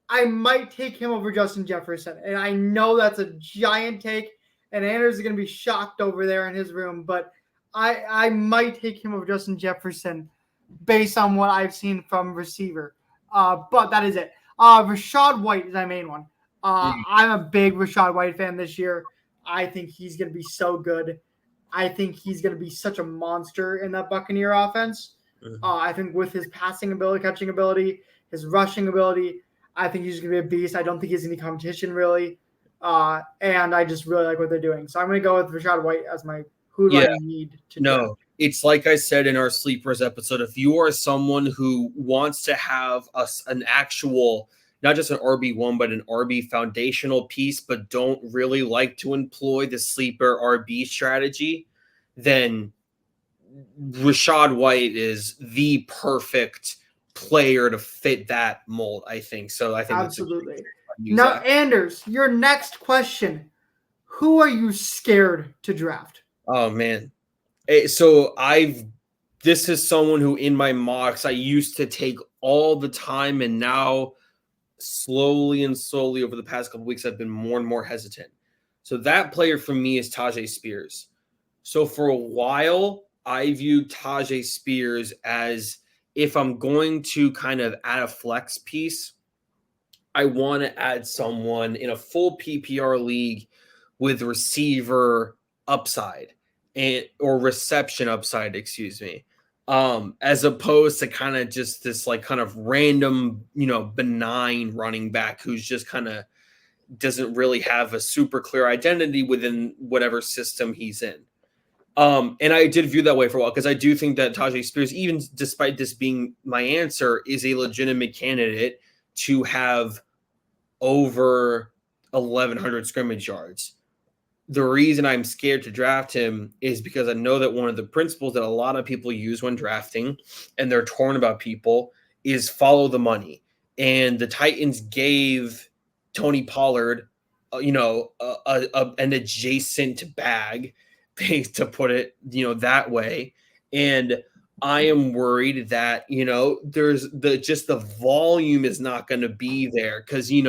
I might take him over Justin Jefferson. And I know that's a giant take, and Anders is going to be shocked over there in his room, but I might take him over Justin Jefferson based on what I've seen from receiver. But that is it. Rachaad White is my main one. I'm a big Rachaad White fan this year. I think he's going to be so good. I think he's going to be such a monster in that Buccaneer offense. I think with his passing ability, catching ability, his rushing ability, I think he's going to be a beast. I don't think he's any competition really. And I just really like what they're doing. So I'm going to go with Rachaad White as my who do I need to draft. It's like I said in our Sleepers episode, if you are someone who wants to have an actual, not just an RB1, but an RB foundational piece, but don't really like to employ the sleeper RB strategy, then Rachaad White is the perfect player to fit that mold, I think. So I think absolutely. Now, Anders, your next question. Who are you scared to draft? Oh, man. So this is someone who in my mocks I used to take all the time, and now slowly over the past couple of weeks I've been more and more hesitant. So that player for me is Tyjae Spears. So for a while I viewed Tyjae Spears as, if I'm going to kind of add a flex piece, I want to add someone in a full PPR league with receiver upside or reception upside, excuse me. As opposed to kind of just this like kind of random, benign running back who's just kind of doesn't really have a super clear identity within whatever system he's in. And I did view that way for a while, because I do think that Tyjae Spears, even despite this being my answer, is a legitimate candidate to have over 1,100 scrimmage yards. The reason I'm scared to draft him is because I know that one of the principles that a lot of people use when drafting, and they're torn about people, is follow the money. And the Titans gave Tony Pollard, an adjacent bag, to put it, that way. And I am worried that, there's the volume is not going to be there, because, in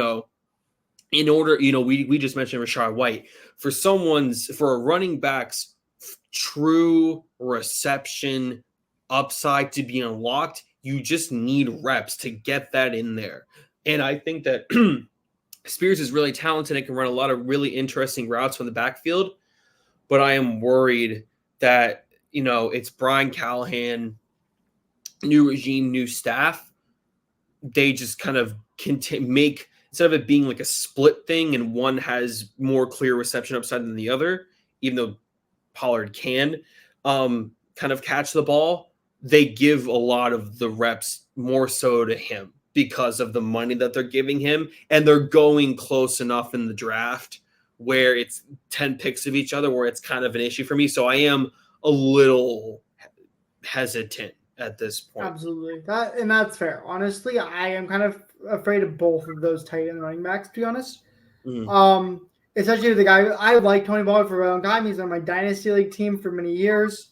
order, we just mentioned Rachaad White. For a running back's true reception upside to be unlocked, you just need reps to get that in there. And I think that Spears is really talented and can run a lot of really interesting routes from the backfield. But I am worried that, it's Brian Callahan, new regime, new staff. They just kind of instead of it being like a split thing and one has more clear reception upside than the other, even though Pollard can kind of catch the ball, they give a lot of the reps more so to him because of the money that they're giving him. And they're going close enough in the draft where it's 10 picks of each other, where it's kind of an issue for me. So I am a little hesitant at this point. Absolutely. That's fair. Honestly, I am kind of afraid of both of those tight end running backs, to be honest. Especially with the guy, I like Tony Pollard for a long time. He's on my Dynasty League team for many years.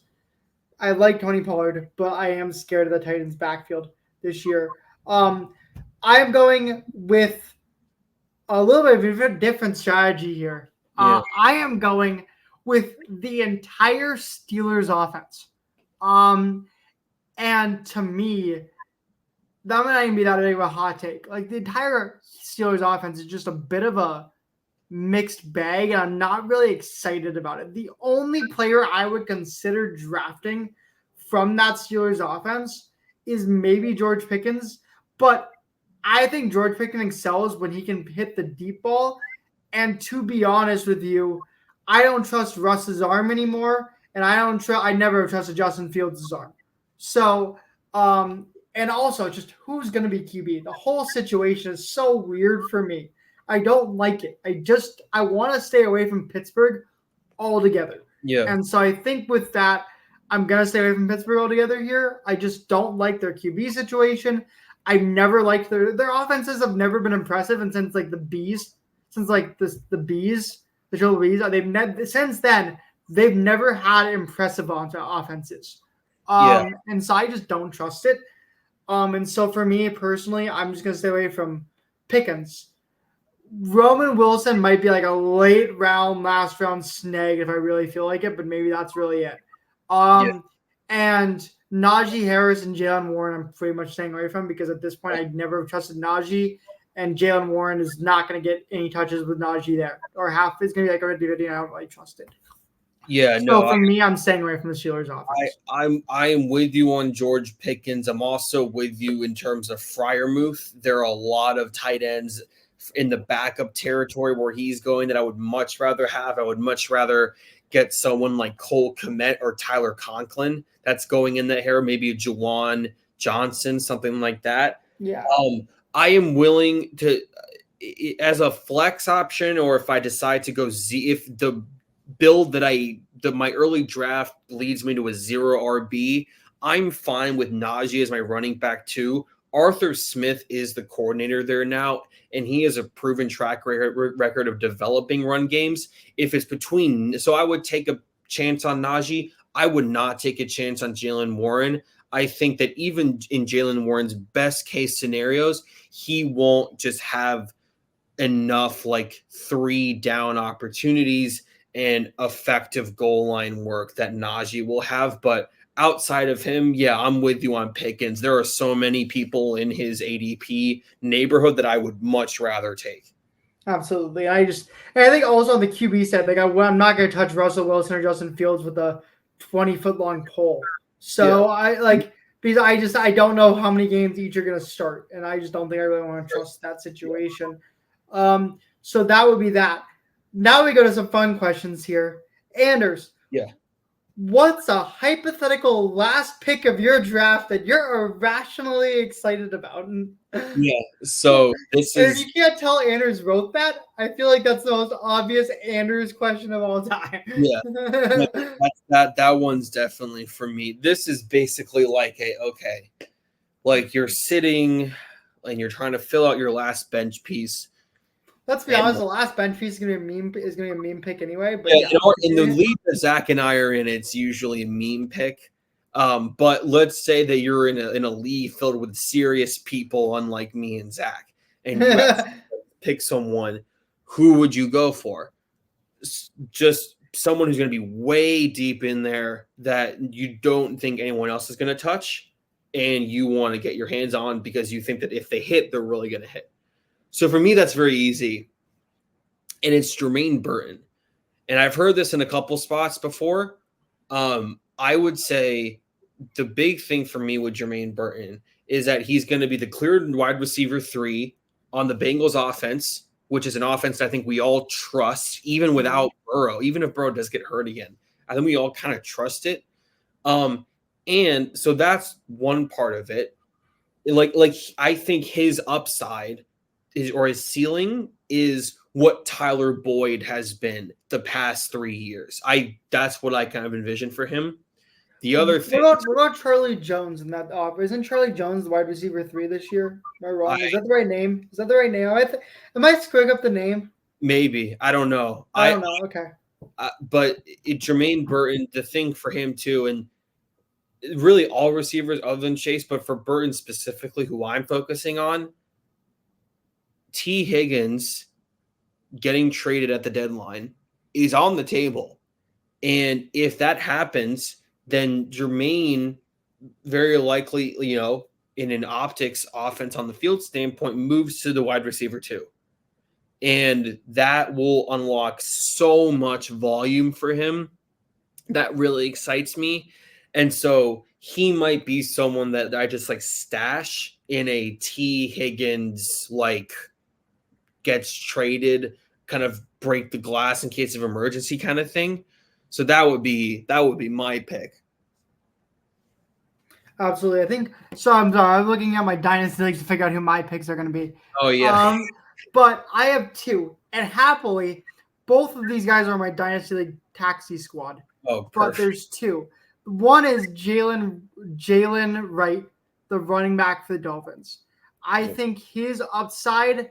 I like Tony Pollard, but I am scared of the Titans backfield this year. I'm going with a little bit of a different strategy here. I am going with the entire Steelers offense. And to me, that might not even be that big of a hot take. Like, the entire Steelers offense is just a bit of a mixed bag, and I'm not really excited about it. The only player I would consider drafting from that Steelers offense is maybe George Pickens, but I think George Pickens excels when he can hit the deep ball. And to be honest with you, I don't trust Russ's arm anymore, and I never trusted Justin Fields' arm. So, and also just who's going to be QB? The whole situation is so weird for me. I don't like it. I want to stay away from Pittsburgh altogether. Yeah. And so I think with that, I'm going to stay away from Pittsburgh altogether here. I just don't like their QB situation. I've never liked their offenses have never been impressive. And since like the Bees, the Joe Bees, since then, they've never had impressive offenses. And so I just don't trust it. And so for me personally, I'm just going to stay away from Pickens. Roman Wilson might be like a last round snag if I really feel like it, but maybe that's really it. And Najee Harris and Jalen Warren, I'm pretty much staying away from because at this point I'd never trusted Najee, and Jalen Warren is not going to get any touches with Najee there, or half is going to be like a DVD. I don't really trust it. Yeah, so for me, I'm staying away from the Steelers offense. I am with you on George Pickens. I'm also with you in terms of Freiermuth. There are a lot of tight ends in the backup territory where he's going that I would much rather have. I would much rather get someone like Cole Kmet or Tyler Conklin that's going in that area, maybe a Juwan Johnson, something like that. Yeah. I am willing to, as a flex option, or if I decide to go if the build that my early draft leads me to a 0 RB, I'm fine with Najee as my running back too. Arthur Smith is the coordinator there now, and he has a proven track record of developing run games. If it's so I would take a chance on Najee. I would not take a chance on Jalen Warren. I think that even in Jalen Warren's best case scenarios, he won't just have enough like 3 down opportunities and effective goal line work that Najee will have. But outside of him, I'm with you on Pickens. There are so many people in his ADP neighborhood that I would much rather take. Absolutely. I think also on the QB side, like I'm not going to touch Russell Wilson or Justin Fields with a 20-foot long pole. So because I don't know how many games each are going to start, and I just don't think I really want to trust that situation. So that would be that. Now we go to some fun questions here. Anders. Yeah. What's a hypothetical last pick of your draft that you're irrationally excited about? Yeah, so this is... If you can't tell Anders wrote that, I feel like that's the most obvious Anders question of all time. Yeah, that one's definitely for me. This is basically like like you're sitting and you're trying to fill out your last bench piece. Let's be honest, the last bench piece is gonna be a meme pick anyway. But in the league that Zach and I are in, it's usually a meme pick. But let's say that you're in a league filled with serious people, unlike me and Zach, and you have to pick someone. Who would you go for? Just someone who's going to be way deep in there that you don't think anyone else is going to touch, and you want to get your hands on because you think that if they hit, they're really going to hit. So for me, that's very easy. And it's Jermaine Burton. And I've heard this in a couple spots before. I would say the big thing for me with Jermaine Burton is that he's going to be the clear wide receiver 3 on the Bengals offense. which is an offense that I think we all trust, even without Burrow. Even if Burrow does get hurt again, I think we all kind of trust it. And so that's one part of it. Like I think his upside or his ceiling is what Tyler Boyd has been the past 3 years. That's what I kind of envision for him. The other thing. What about Charlie Jones in that? Isn't Charlie Jones the wide receiver 3 this year? Am I wrong? Is that the right name? Is that the right name? Am I screwing up the name? Maybe. I don't know. I don't know. Okay. But Jermaine Burton, the thing for him too, and really all receivers other than Chase, but for Burton specifically, who I'm focusing on, T. Higgins getting traded at the deadline is on the table. And if that happens, then Jermaine very likely, in an optics offense on the field standpoint, moves to the wide receiver 2. And that will unlock so much volume for him. That really excites me. And so he might be someone that I just stash in a T. Higgins, gets traded, kind of break the glass in case of emergency kind of thing. So that would be my pick. Absolutely. I think so. I'm sorry. I'm looking at my dynasty leagues to figure out who my picks are going to be. Oh, yeah. But I have 2. And happily, both of these guys are my dynasty league taxi squad. Oh, perfect. But there's 2. One is Jalen Wright, the running back for the Dolphins. I think his upside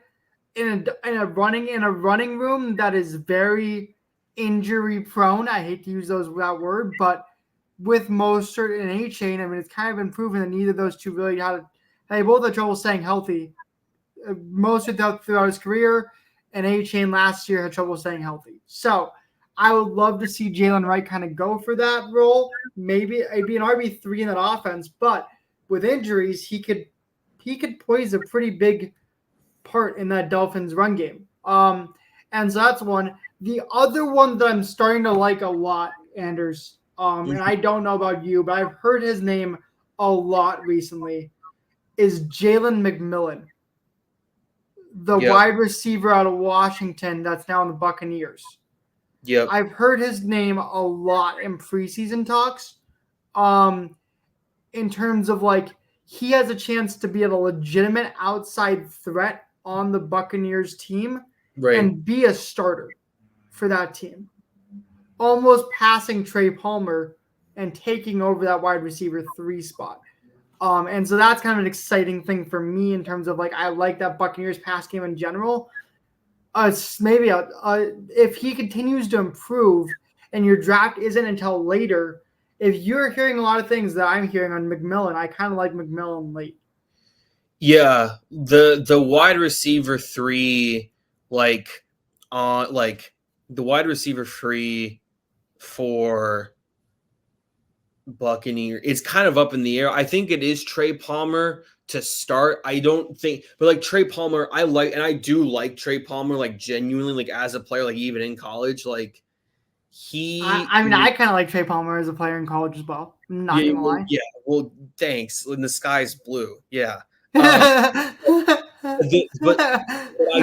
in a running room that is very injury prone. I hate to use that word, but with Mostert and A-Chain, I mean, it's kind of been proven that neither of those two really they both had trouble staying healthy. Mostert throughout his career, and A-Chain last year had trouble staying healthy. So I would love to see Jalen Wright kind of go for that role. Maybe it'd be an RB3 in that offense, but with injuries, he could plays a pretty big part in that Dolphins run game. And so that's one. The other one that I'm starting to like a lot, Anders, and I don't know about you, but I've heard his name a lot recently, is Jalen McMillan, the wide receiver out of Washington that's now in the Buccaneers. Yep. I've heard his name a lot in preseason talks. In terms of he has a chance to be a legitimate outside threat on the Buccaneers team and be a starter for that team. Almost passing Trey Palmer and taking over that wide receiver 3 spot. And so that's kind of an exciting thing for me in terms of I like that Buccaneers pass game in general. Maybe if he continues to improve and your draft isn't until later, if you're hearing a lot of things that I'm hearing on McMillan, I kind of like McMillan late. Yeah, the wide receiver 3, the wide receiver 3 for Buccaneer, it's kind of up in the air. I think it is Trey Palmer to start. I don't think, but Trey Palmer, I do like Trey Palmer, genuinely, as a player, even in college, I kind of like Trey Palmer as a player in college as well. I'm not gonna lie. Yeah, well, thanks. When the sky's blue, yeah. But I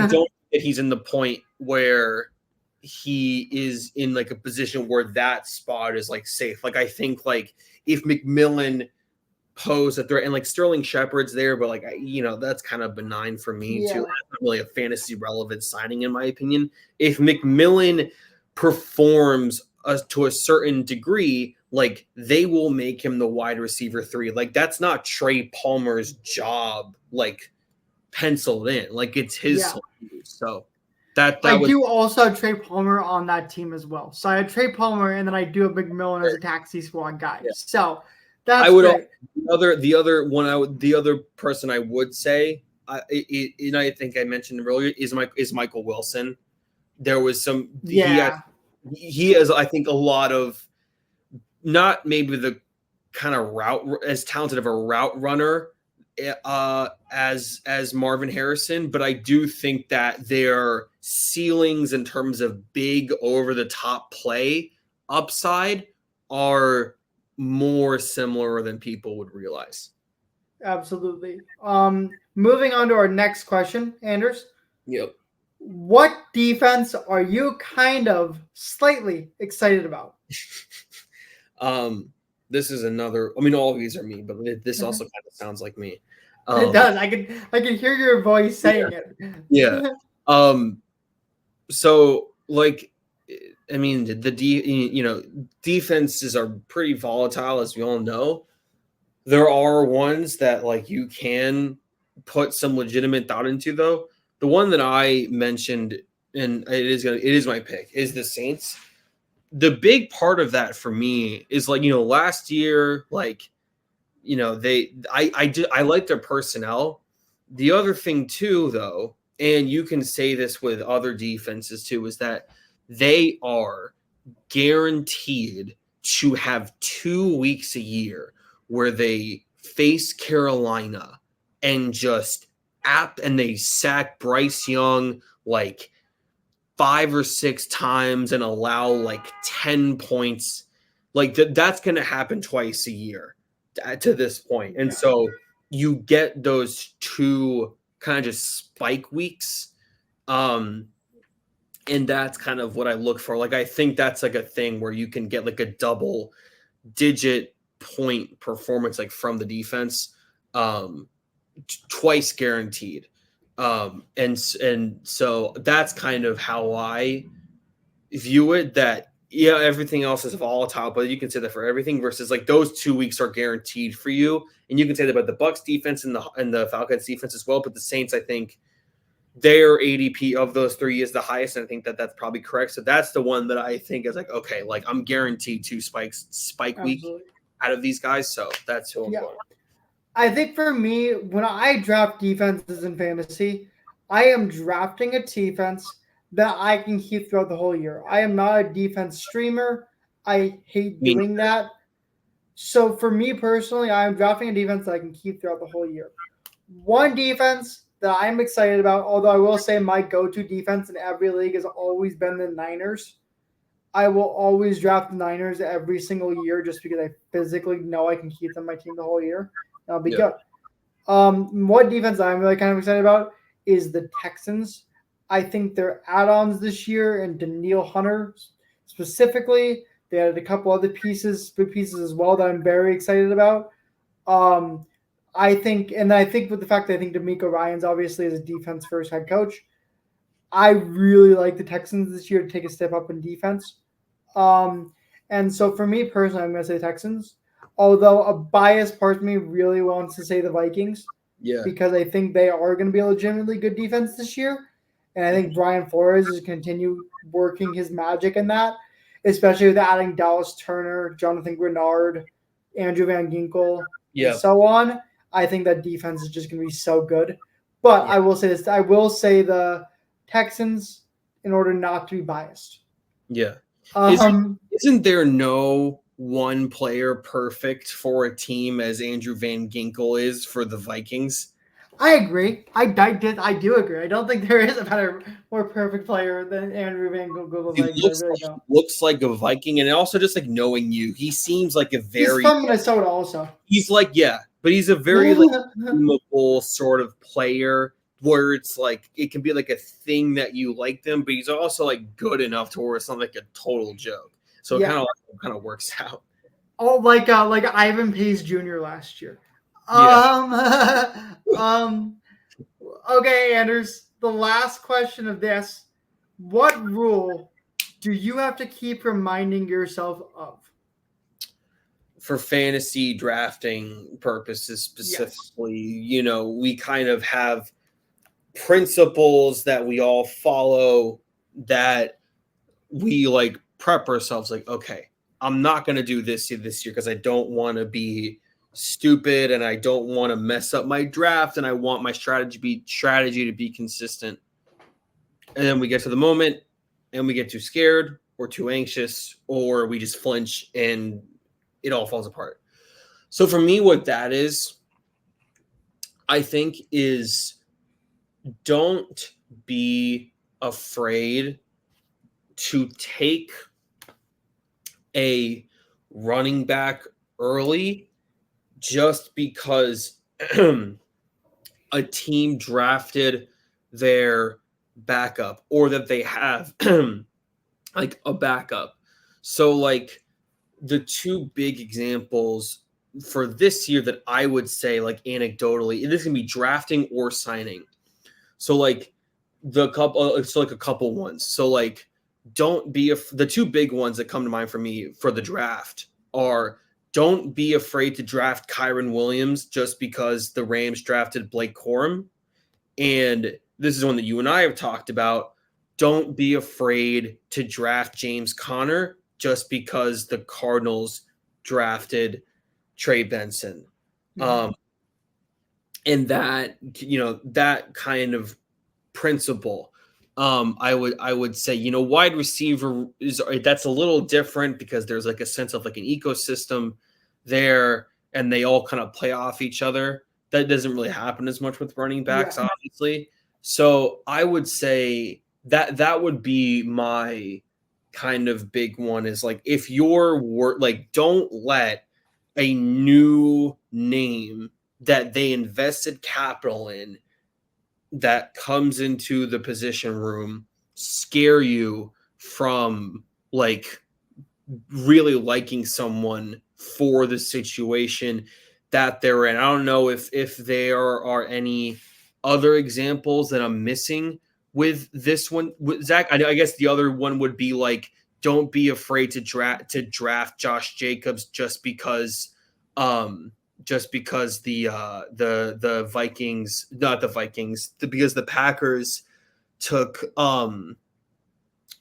don't think that he's in the point where he is in a position where that spot is safe. I think if McMillan posed a threat and Sterling Shepard's there, but that's kind of benign for me too. That's not really a fantasy relevant signing in my opinion. If McMillan performs to a certain degree, they will make him the wide receiver 3. That's not Trey Palmer's job, penciled in. It's his. So I do also have Trey Palmer on that team as well. So I have Trey Palmer, and then I do have McMillan as a taxi squad guy. Yeah. So that's great. The other person I would say, I think I mentioned earlier, is Michael Wilson. There was some. Yeah. He has, I think, a lot of, not maybe the kind of as talented of a route runner as Marvin Harrison, but I do think that their ceilings in terms of big over the top play upside are more similar than people would realize. Absolutely. Moving on to our next question, Anders. Yep. What defense are you kind of slightly excited about? This is another. I mean, all of these are me, but this also kind of sounds like me. It does. I can hear your voice saying it. Yeah. So like, I mean, defenses are pretty volatile, as we all know. There are ones that like you can put some legitimate thought into, though. The one that I mentioned, and it is my pick, is the Saints. The big part of that for me is like, last year, like, I like their personnel. The other thing too, though, and you can say this with other defenses too, is that they are guaranteed to have 2 weeks a year where they face Carolina and and they sack Bryce Young like 5 or 6 times and allow like 10 points. Like that's going to happen twice a year to this point. And so you get those two kind of just spike weeks. And that's kind of what I look for. Like, I think that's like a thing where you can get like a double digit point performance, like from the defense, twice guaranteed. And so that's kind of how I view it, that everything else is volatile, but you can say that for everything, versus like those 2 weeks are guaranteed for you. And you can say that about the Bucks defense and the Falcons defense as well. But the Saints, I think their ADP of those 3 is the highest. And I think that that's probably correct. So that's the one that I think is like, okay, like I'm guaranteed 2 spike week out of these guys. So that's who I'm going. I think for me, when I draft defenses in fantasy, I am drafting a defense that I can keep throughout the whole year. I am not a defense streamer. I hate doing that. So for me personally, I am drafting a defense that I can keep throughout the whole year. One defense that I'm excited about, although I will say my go-to defense in every league has always been the Niners. I will always draft the Niners every single year just because I physically know I can keep them my team the whole year. That'll be good. What defense I'm really kind of excited about is the Texans. I think their add-ons this year, and Danielle Hunter specifically, they added a couple other good pieces as well that I'm very excited about. I think with the fact that I think DeMeco Ryans obviously is a defense-first head coach, I really like the Texans this year to take a step up in defense. And so for me personally, I'm going to say Texans. Although a biased part of me really wants to say the Vikings. Yeah. Because I think they are going to be a legitimately good defense this year. And I think Brian Flores is continue working his magic in that, especially with adding Dallas Turner, Jonathan Grenard, Andrew Van Ginkel, and so on. I think that defense is just going to be so good. But I will say this. I will say the Texans in order not to be biased. Yeah. Isn't there no one player perfect for a team as Andrew Van Ginkel is for the Vikings? I agree. I do agree. I don't think there is a more perfect player than Andrew Van Ginkel. He looks like a Viking, and also just like knowing you, he seems like a very. He's from Minnesota, also. He's like, but he's a very like teamable sort of player where it's like it can be like a thing that you like them, but he's also like good enough to where it's not like a total joke. So it kind of works out. Oh, like Ivan Pace Jr. last year. Okay, Anders. The last question of this: what rule do you have to keep reminding yourself of? For fantasy drafting purposes specifically, we kind of have principles that we all follow that we like prep ourselves like, okay, I'm not going to do this year because I don't want to be stupid and I don't want to mess up my draft and I want my strategy to be consistent. And then we get to the moment and we get too scared or too anxious or we just flinch and it all falls apart. So for me, what that is, I think, is don't be afraid to take a running back early just because a team drafted their backup or that they have like a backup. So like the two big examples for this year that I would say like anecdotally, this can be drafting or signing. So like a couple ones. So like the two big ones that come to mind for me for the draft are don't be afraid to draft Kyron Williams just because the Rams drafted Blake Corum. And this is one that you and I have talked about. Don't be afraid to draft James Conner just because the Cardinals drafted Trey Benson. Mhm. And that, that kind of principle, I would say, wide receiver that's a little different because there's like a sense of like an ecosystem there and they all kind of play off each other. That doesn't really happen as much with running backs, Yeah. obviously. So I would say that would be my kind of big one is like if you're like don't let a new name that they invested capital in that comes into the position room scare you from like really liking someone for the situation that they're in. I don't know if there are any other examples that I'm missing with this one. With Zach, I guess the other one would be like don't be afraid to draft Josh Jacobs just because the Vikings, not the Vikings, because the Packers took What's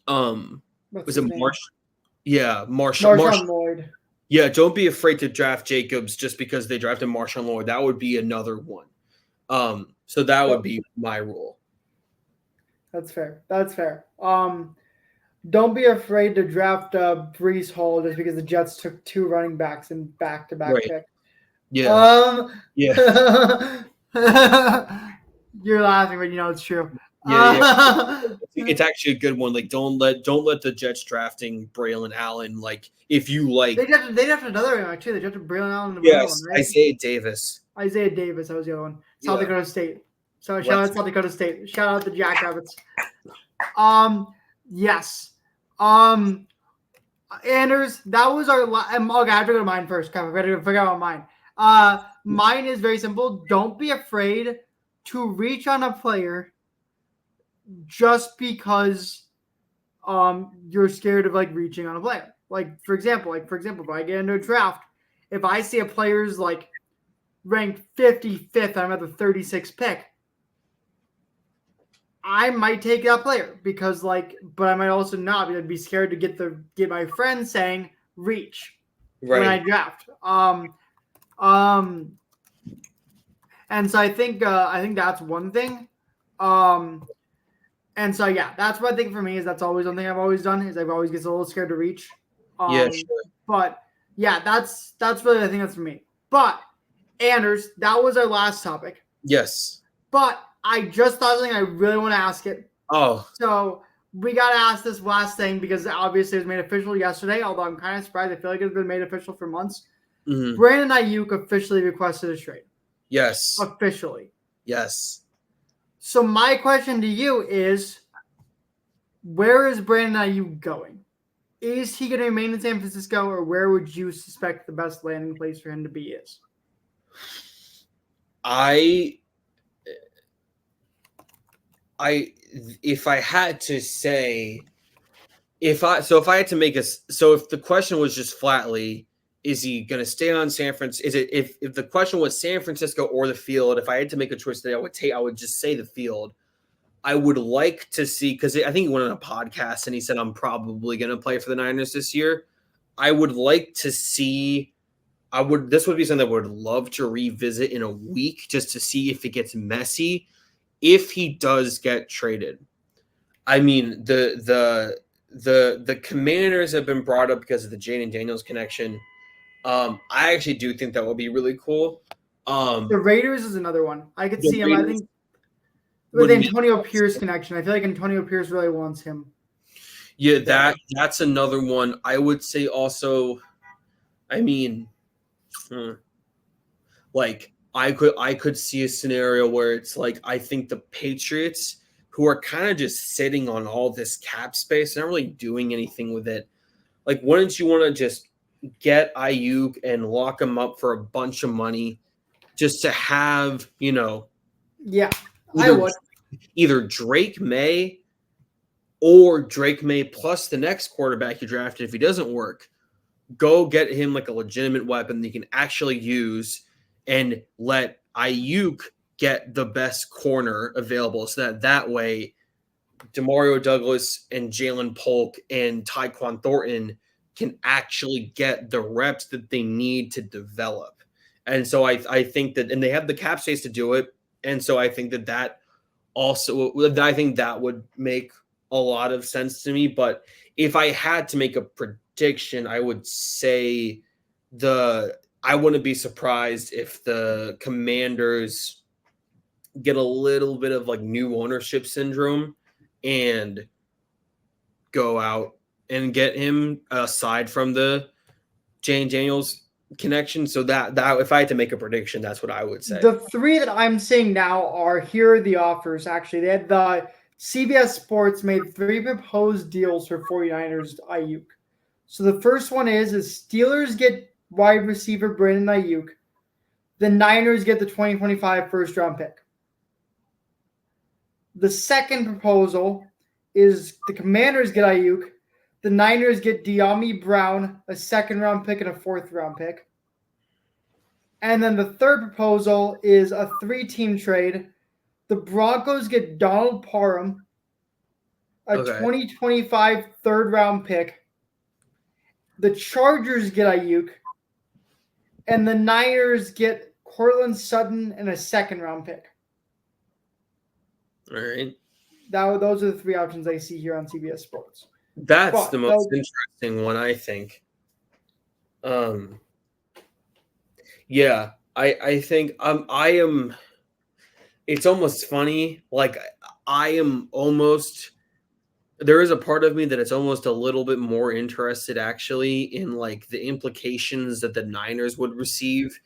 was his it name? Marsh? Yeah, Marshawn Lloyd. Yeah, don't be afraid to draft Jacobs just because they drafted Marshawn Lloyd. That would be another one. So that would be my rule. That's fair. That's fair. Don't be afraid to draft Brees Hall just because the Jets took 2 running backs in back-to-back Right. picks. Yeah. Yeah. You're laughing, but it's true. Yeah. It's actually a good one. Like don't let the Jets drafting Braylon Allen. Like if you like they drafted another running back too. They drafted Braylon Allen. yes, Right? Isaiah Davis. Isaiah Davis. That was the other one. South Yeah. Dakota State. So Let's- shout out South Dakota State. Shout out the Jackrabbits. Yes. Anders, that was our. Okay, I have to go to mine first. Okay, I got to figure out mine. Mine is very simple. Don't be afraid to reach on a player just because you're scared of like reaching on a player. Like for example, if I get into a draft, if I see a player's like ranked 55th, I'm at the 36th pick, I might take that player because but I might also not because I'd be scared to get my friend saying reach when I draft. And so I think that's one thing. And so yeah, that's what I think for me is that's always one thing I've always done is I've always get a little scared to reach. Yeah, sure. But yeah, that's really I think that's for me. But Anders, that was our last topic. Yes. But I just thought something I really want to ask it. Oh. So we got to ask this last thing because obviously it was made official yesterday, although I'm kind of surprised. I feel like it's been made official for months. Mm-hmm. Brandon Aiyuk officially requested a trade. Yes. Officially. Yes. So my question to you is, where is Brandon Aiyuk going? Is he going to remain in San Francisco, or where would you suspect the best landing place for him to be is? If I had to say, if the question was just flatly, is he going to stay on San Francisco? Is it if the question was San Francisco or the field? If I had to make a choice today, I would just say the field. I would like to see because I think he went on a podcast and he said I'm probably going to play for the Niners this year. I would like to see. This would be something I would love to revisit in a week just to see if it gets messy. If he does get traded, I mean the Commanders have been brought up because of the Jaden Daniels connection. I actually do think that would be really cool. The Raiders is another one. I could see him. I think with would Antonio Pierce connection. I feel like Antonio Pierce really wants him. Yeah, that's another one. I would say also, I mean, like I could see a scenario where it's like I think the Patriots, who are kind of just sitting on all this cap space, not really doing anything with it. Like, wouldn't you want to just get Aiyuk and lock him up for a bunch of money just to have, Yeah, I either would. either Drake May or Drake May plus the next quarterback you drafted if he doesn't work. Go get him like a legitimate weapon that you can actually use and let Aiyuk get the best corner available so that way Demario Douglas and Jalen Polk and Tyquan Thornton can actually get the reps that they need to develop. And so I think that, and they have the cap space to do it. And so I think that also, I think that would make a lot of sense to me. But if I had to make a prediction, I would say I wouldn't be surprised if the Commanders get a little bit of like new ownership syndrome and go out and get him aside from the Jane Daniels connection. So that if I had to make a prediction, that's what I would say. The three that I'm seeing now are here are the offers. Actually, they had the CBS Sports made 3 proposed deals for 49ers Aiyuk. So the first one is Steelers get wide receiver Brandon Aiyuk. The Niners get the 2025 first round pick. The second proposal is the Commanders get Aiyuk. The Niners get De'Ami Brown, a second round pick and a fourth round pick. And then the third proposal is a 3-team trade. The Broncos get Donald Parham, a 2025 third round pick. The Chargers get Aiyuk. And the Niners get Cortland Sutton and a second round pick. All right. Those are the 3 options I see here on CBS Sports. That's the most interesting one, I think. Yeah, I think I am. It's almost funny. Like I am almost. There is a part of me that it's almost a little bit more interested, actually, in like the implications that the Niners would receive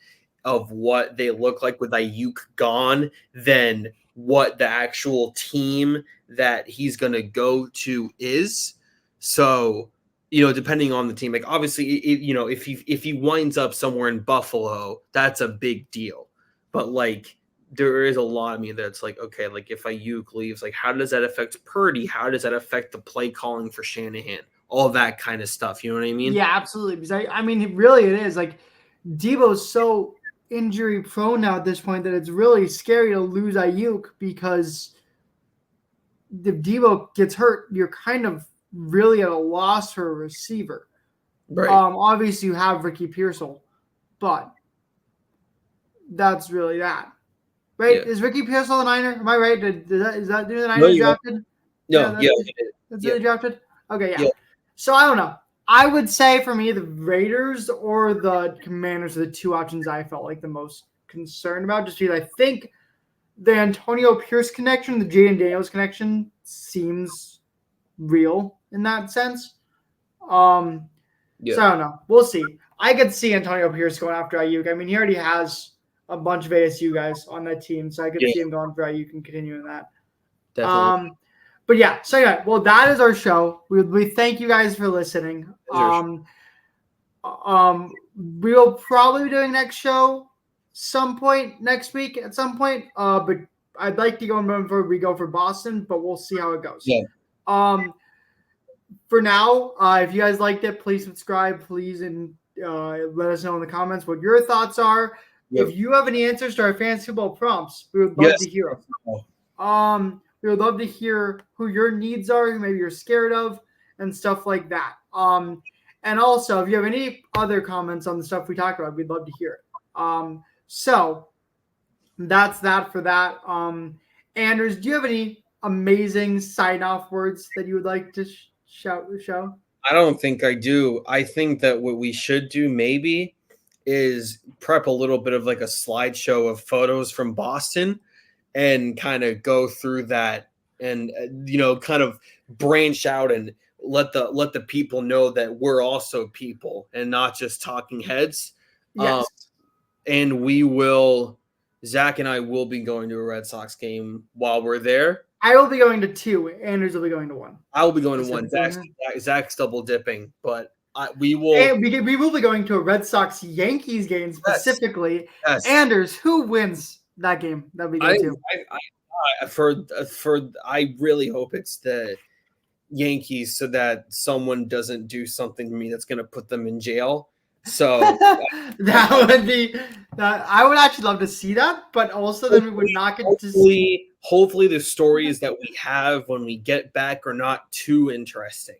of what they look like with Aiyuk gone than what the actual team that he's going to go to is. So, depending on the team, like obviously, if he winds up somewhere in Buffalo, that's a big deal. But like, there is a lot of me that's like, okay, like if Aiyuk leaves, like how does that affect Purdy? How does that affect the play calling for Shanahan? All that kind of stuff. You know what I mean? Yeah, absolutely. Because I mean, really, it is like Debo's so injury prone now at this point that it's really scary to lose Aiyuk because if Debo gets hurt, you're kind of really at a loss for a receiver. Right. Obviously you have Ricky Pearsall, but that's really that. Right? Yeah. Is Ricky Pearsall a Niner? Am I right? Is that the Niners drafted? No, That's who they drafted? Okay, yeah. So I don't know. I would say for me, the Raiders or the Commanders are the 2 options I felt like the most concerned about, just because I think the Antonio Pierce connection, the Jaden Daniels connection seems real in that sense. So I don't know. We'll see. I could see Antonio Pierce going after Aiyuk. I mean, he already has a bunch of ASU guys on that team, so I could see him going for Aiyuk and continuing that. Definitely. But yeah, so yeah, well, that is our show. We thank you guys for listening. We will probably be doing next show some point next week at some point. But I'd like to go before we go for Boston, but we'll see how it goes. Yeah. For now, if you guys liked it, please subscribe, please, and let us know in the comments what your thoughts are. Yep. If you have any answers to our fantasy football prompts, we would love to hear them. We would love to hear who your needs are, who maybe you're scared of, and stuff like that. And also, if you have any other comments on the stuff we talked about, we'd love to hear it. So that's that for that. Anders, do you have any amazing sign-off words that you would like to show? I don't think I do. I think that what we should do maybe is prep a little bit of like a slideshow of photos from Boston and kind of go through that and, kind of branch out and let the people know that we're also people and not just talking heads. Yes. And Zach and I will be going to a Red Sox game while we're there. I will be going to 2. Anders will be going to 1. I will be going to So 1. it's- Zach's double dipping, but we will. And we will be going to a Red Sox Yankees game specifically. Yes. Anders, who wins that game? That we go to. I really hope it's the Yankees, so that someone doesn't do something to me that's going to put them in jail. So that would be that. I would actually love to see that, but also then we would not get to see. Hopefully, the stories that we have when we get back are not too interesting,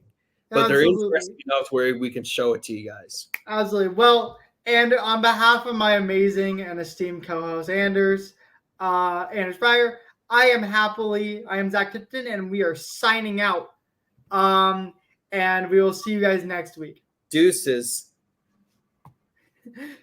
but they're interesting enough where we can show it to you guys. Absolutely. Well, and on behalf of my amazing and esteemed co-host Anders Pryor, I am Zac Tipton, and we are signing out. And we will see you guys next week. Deuces.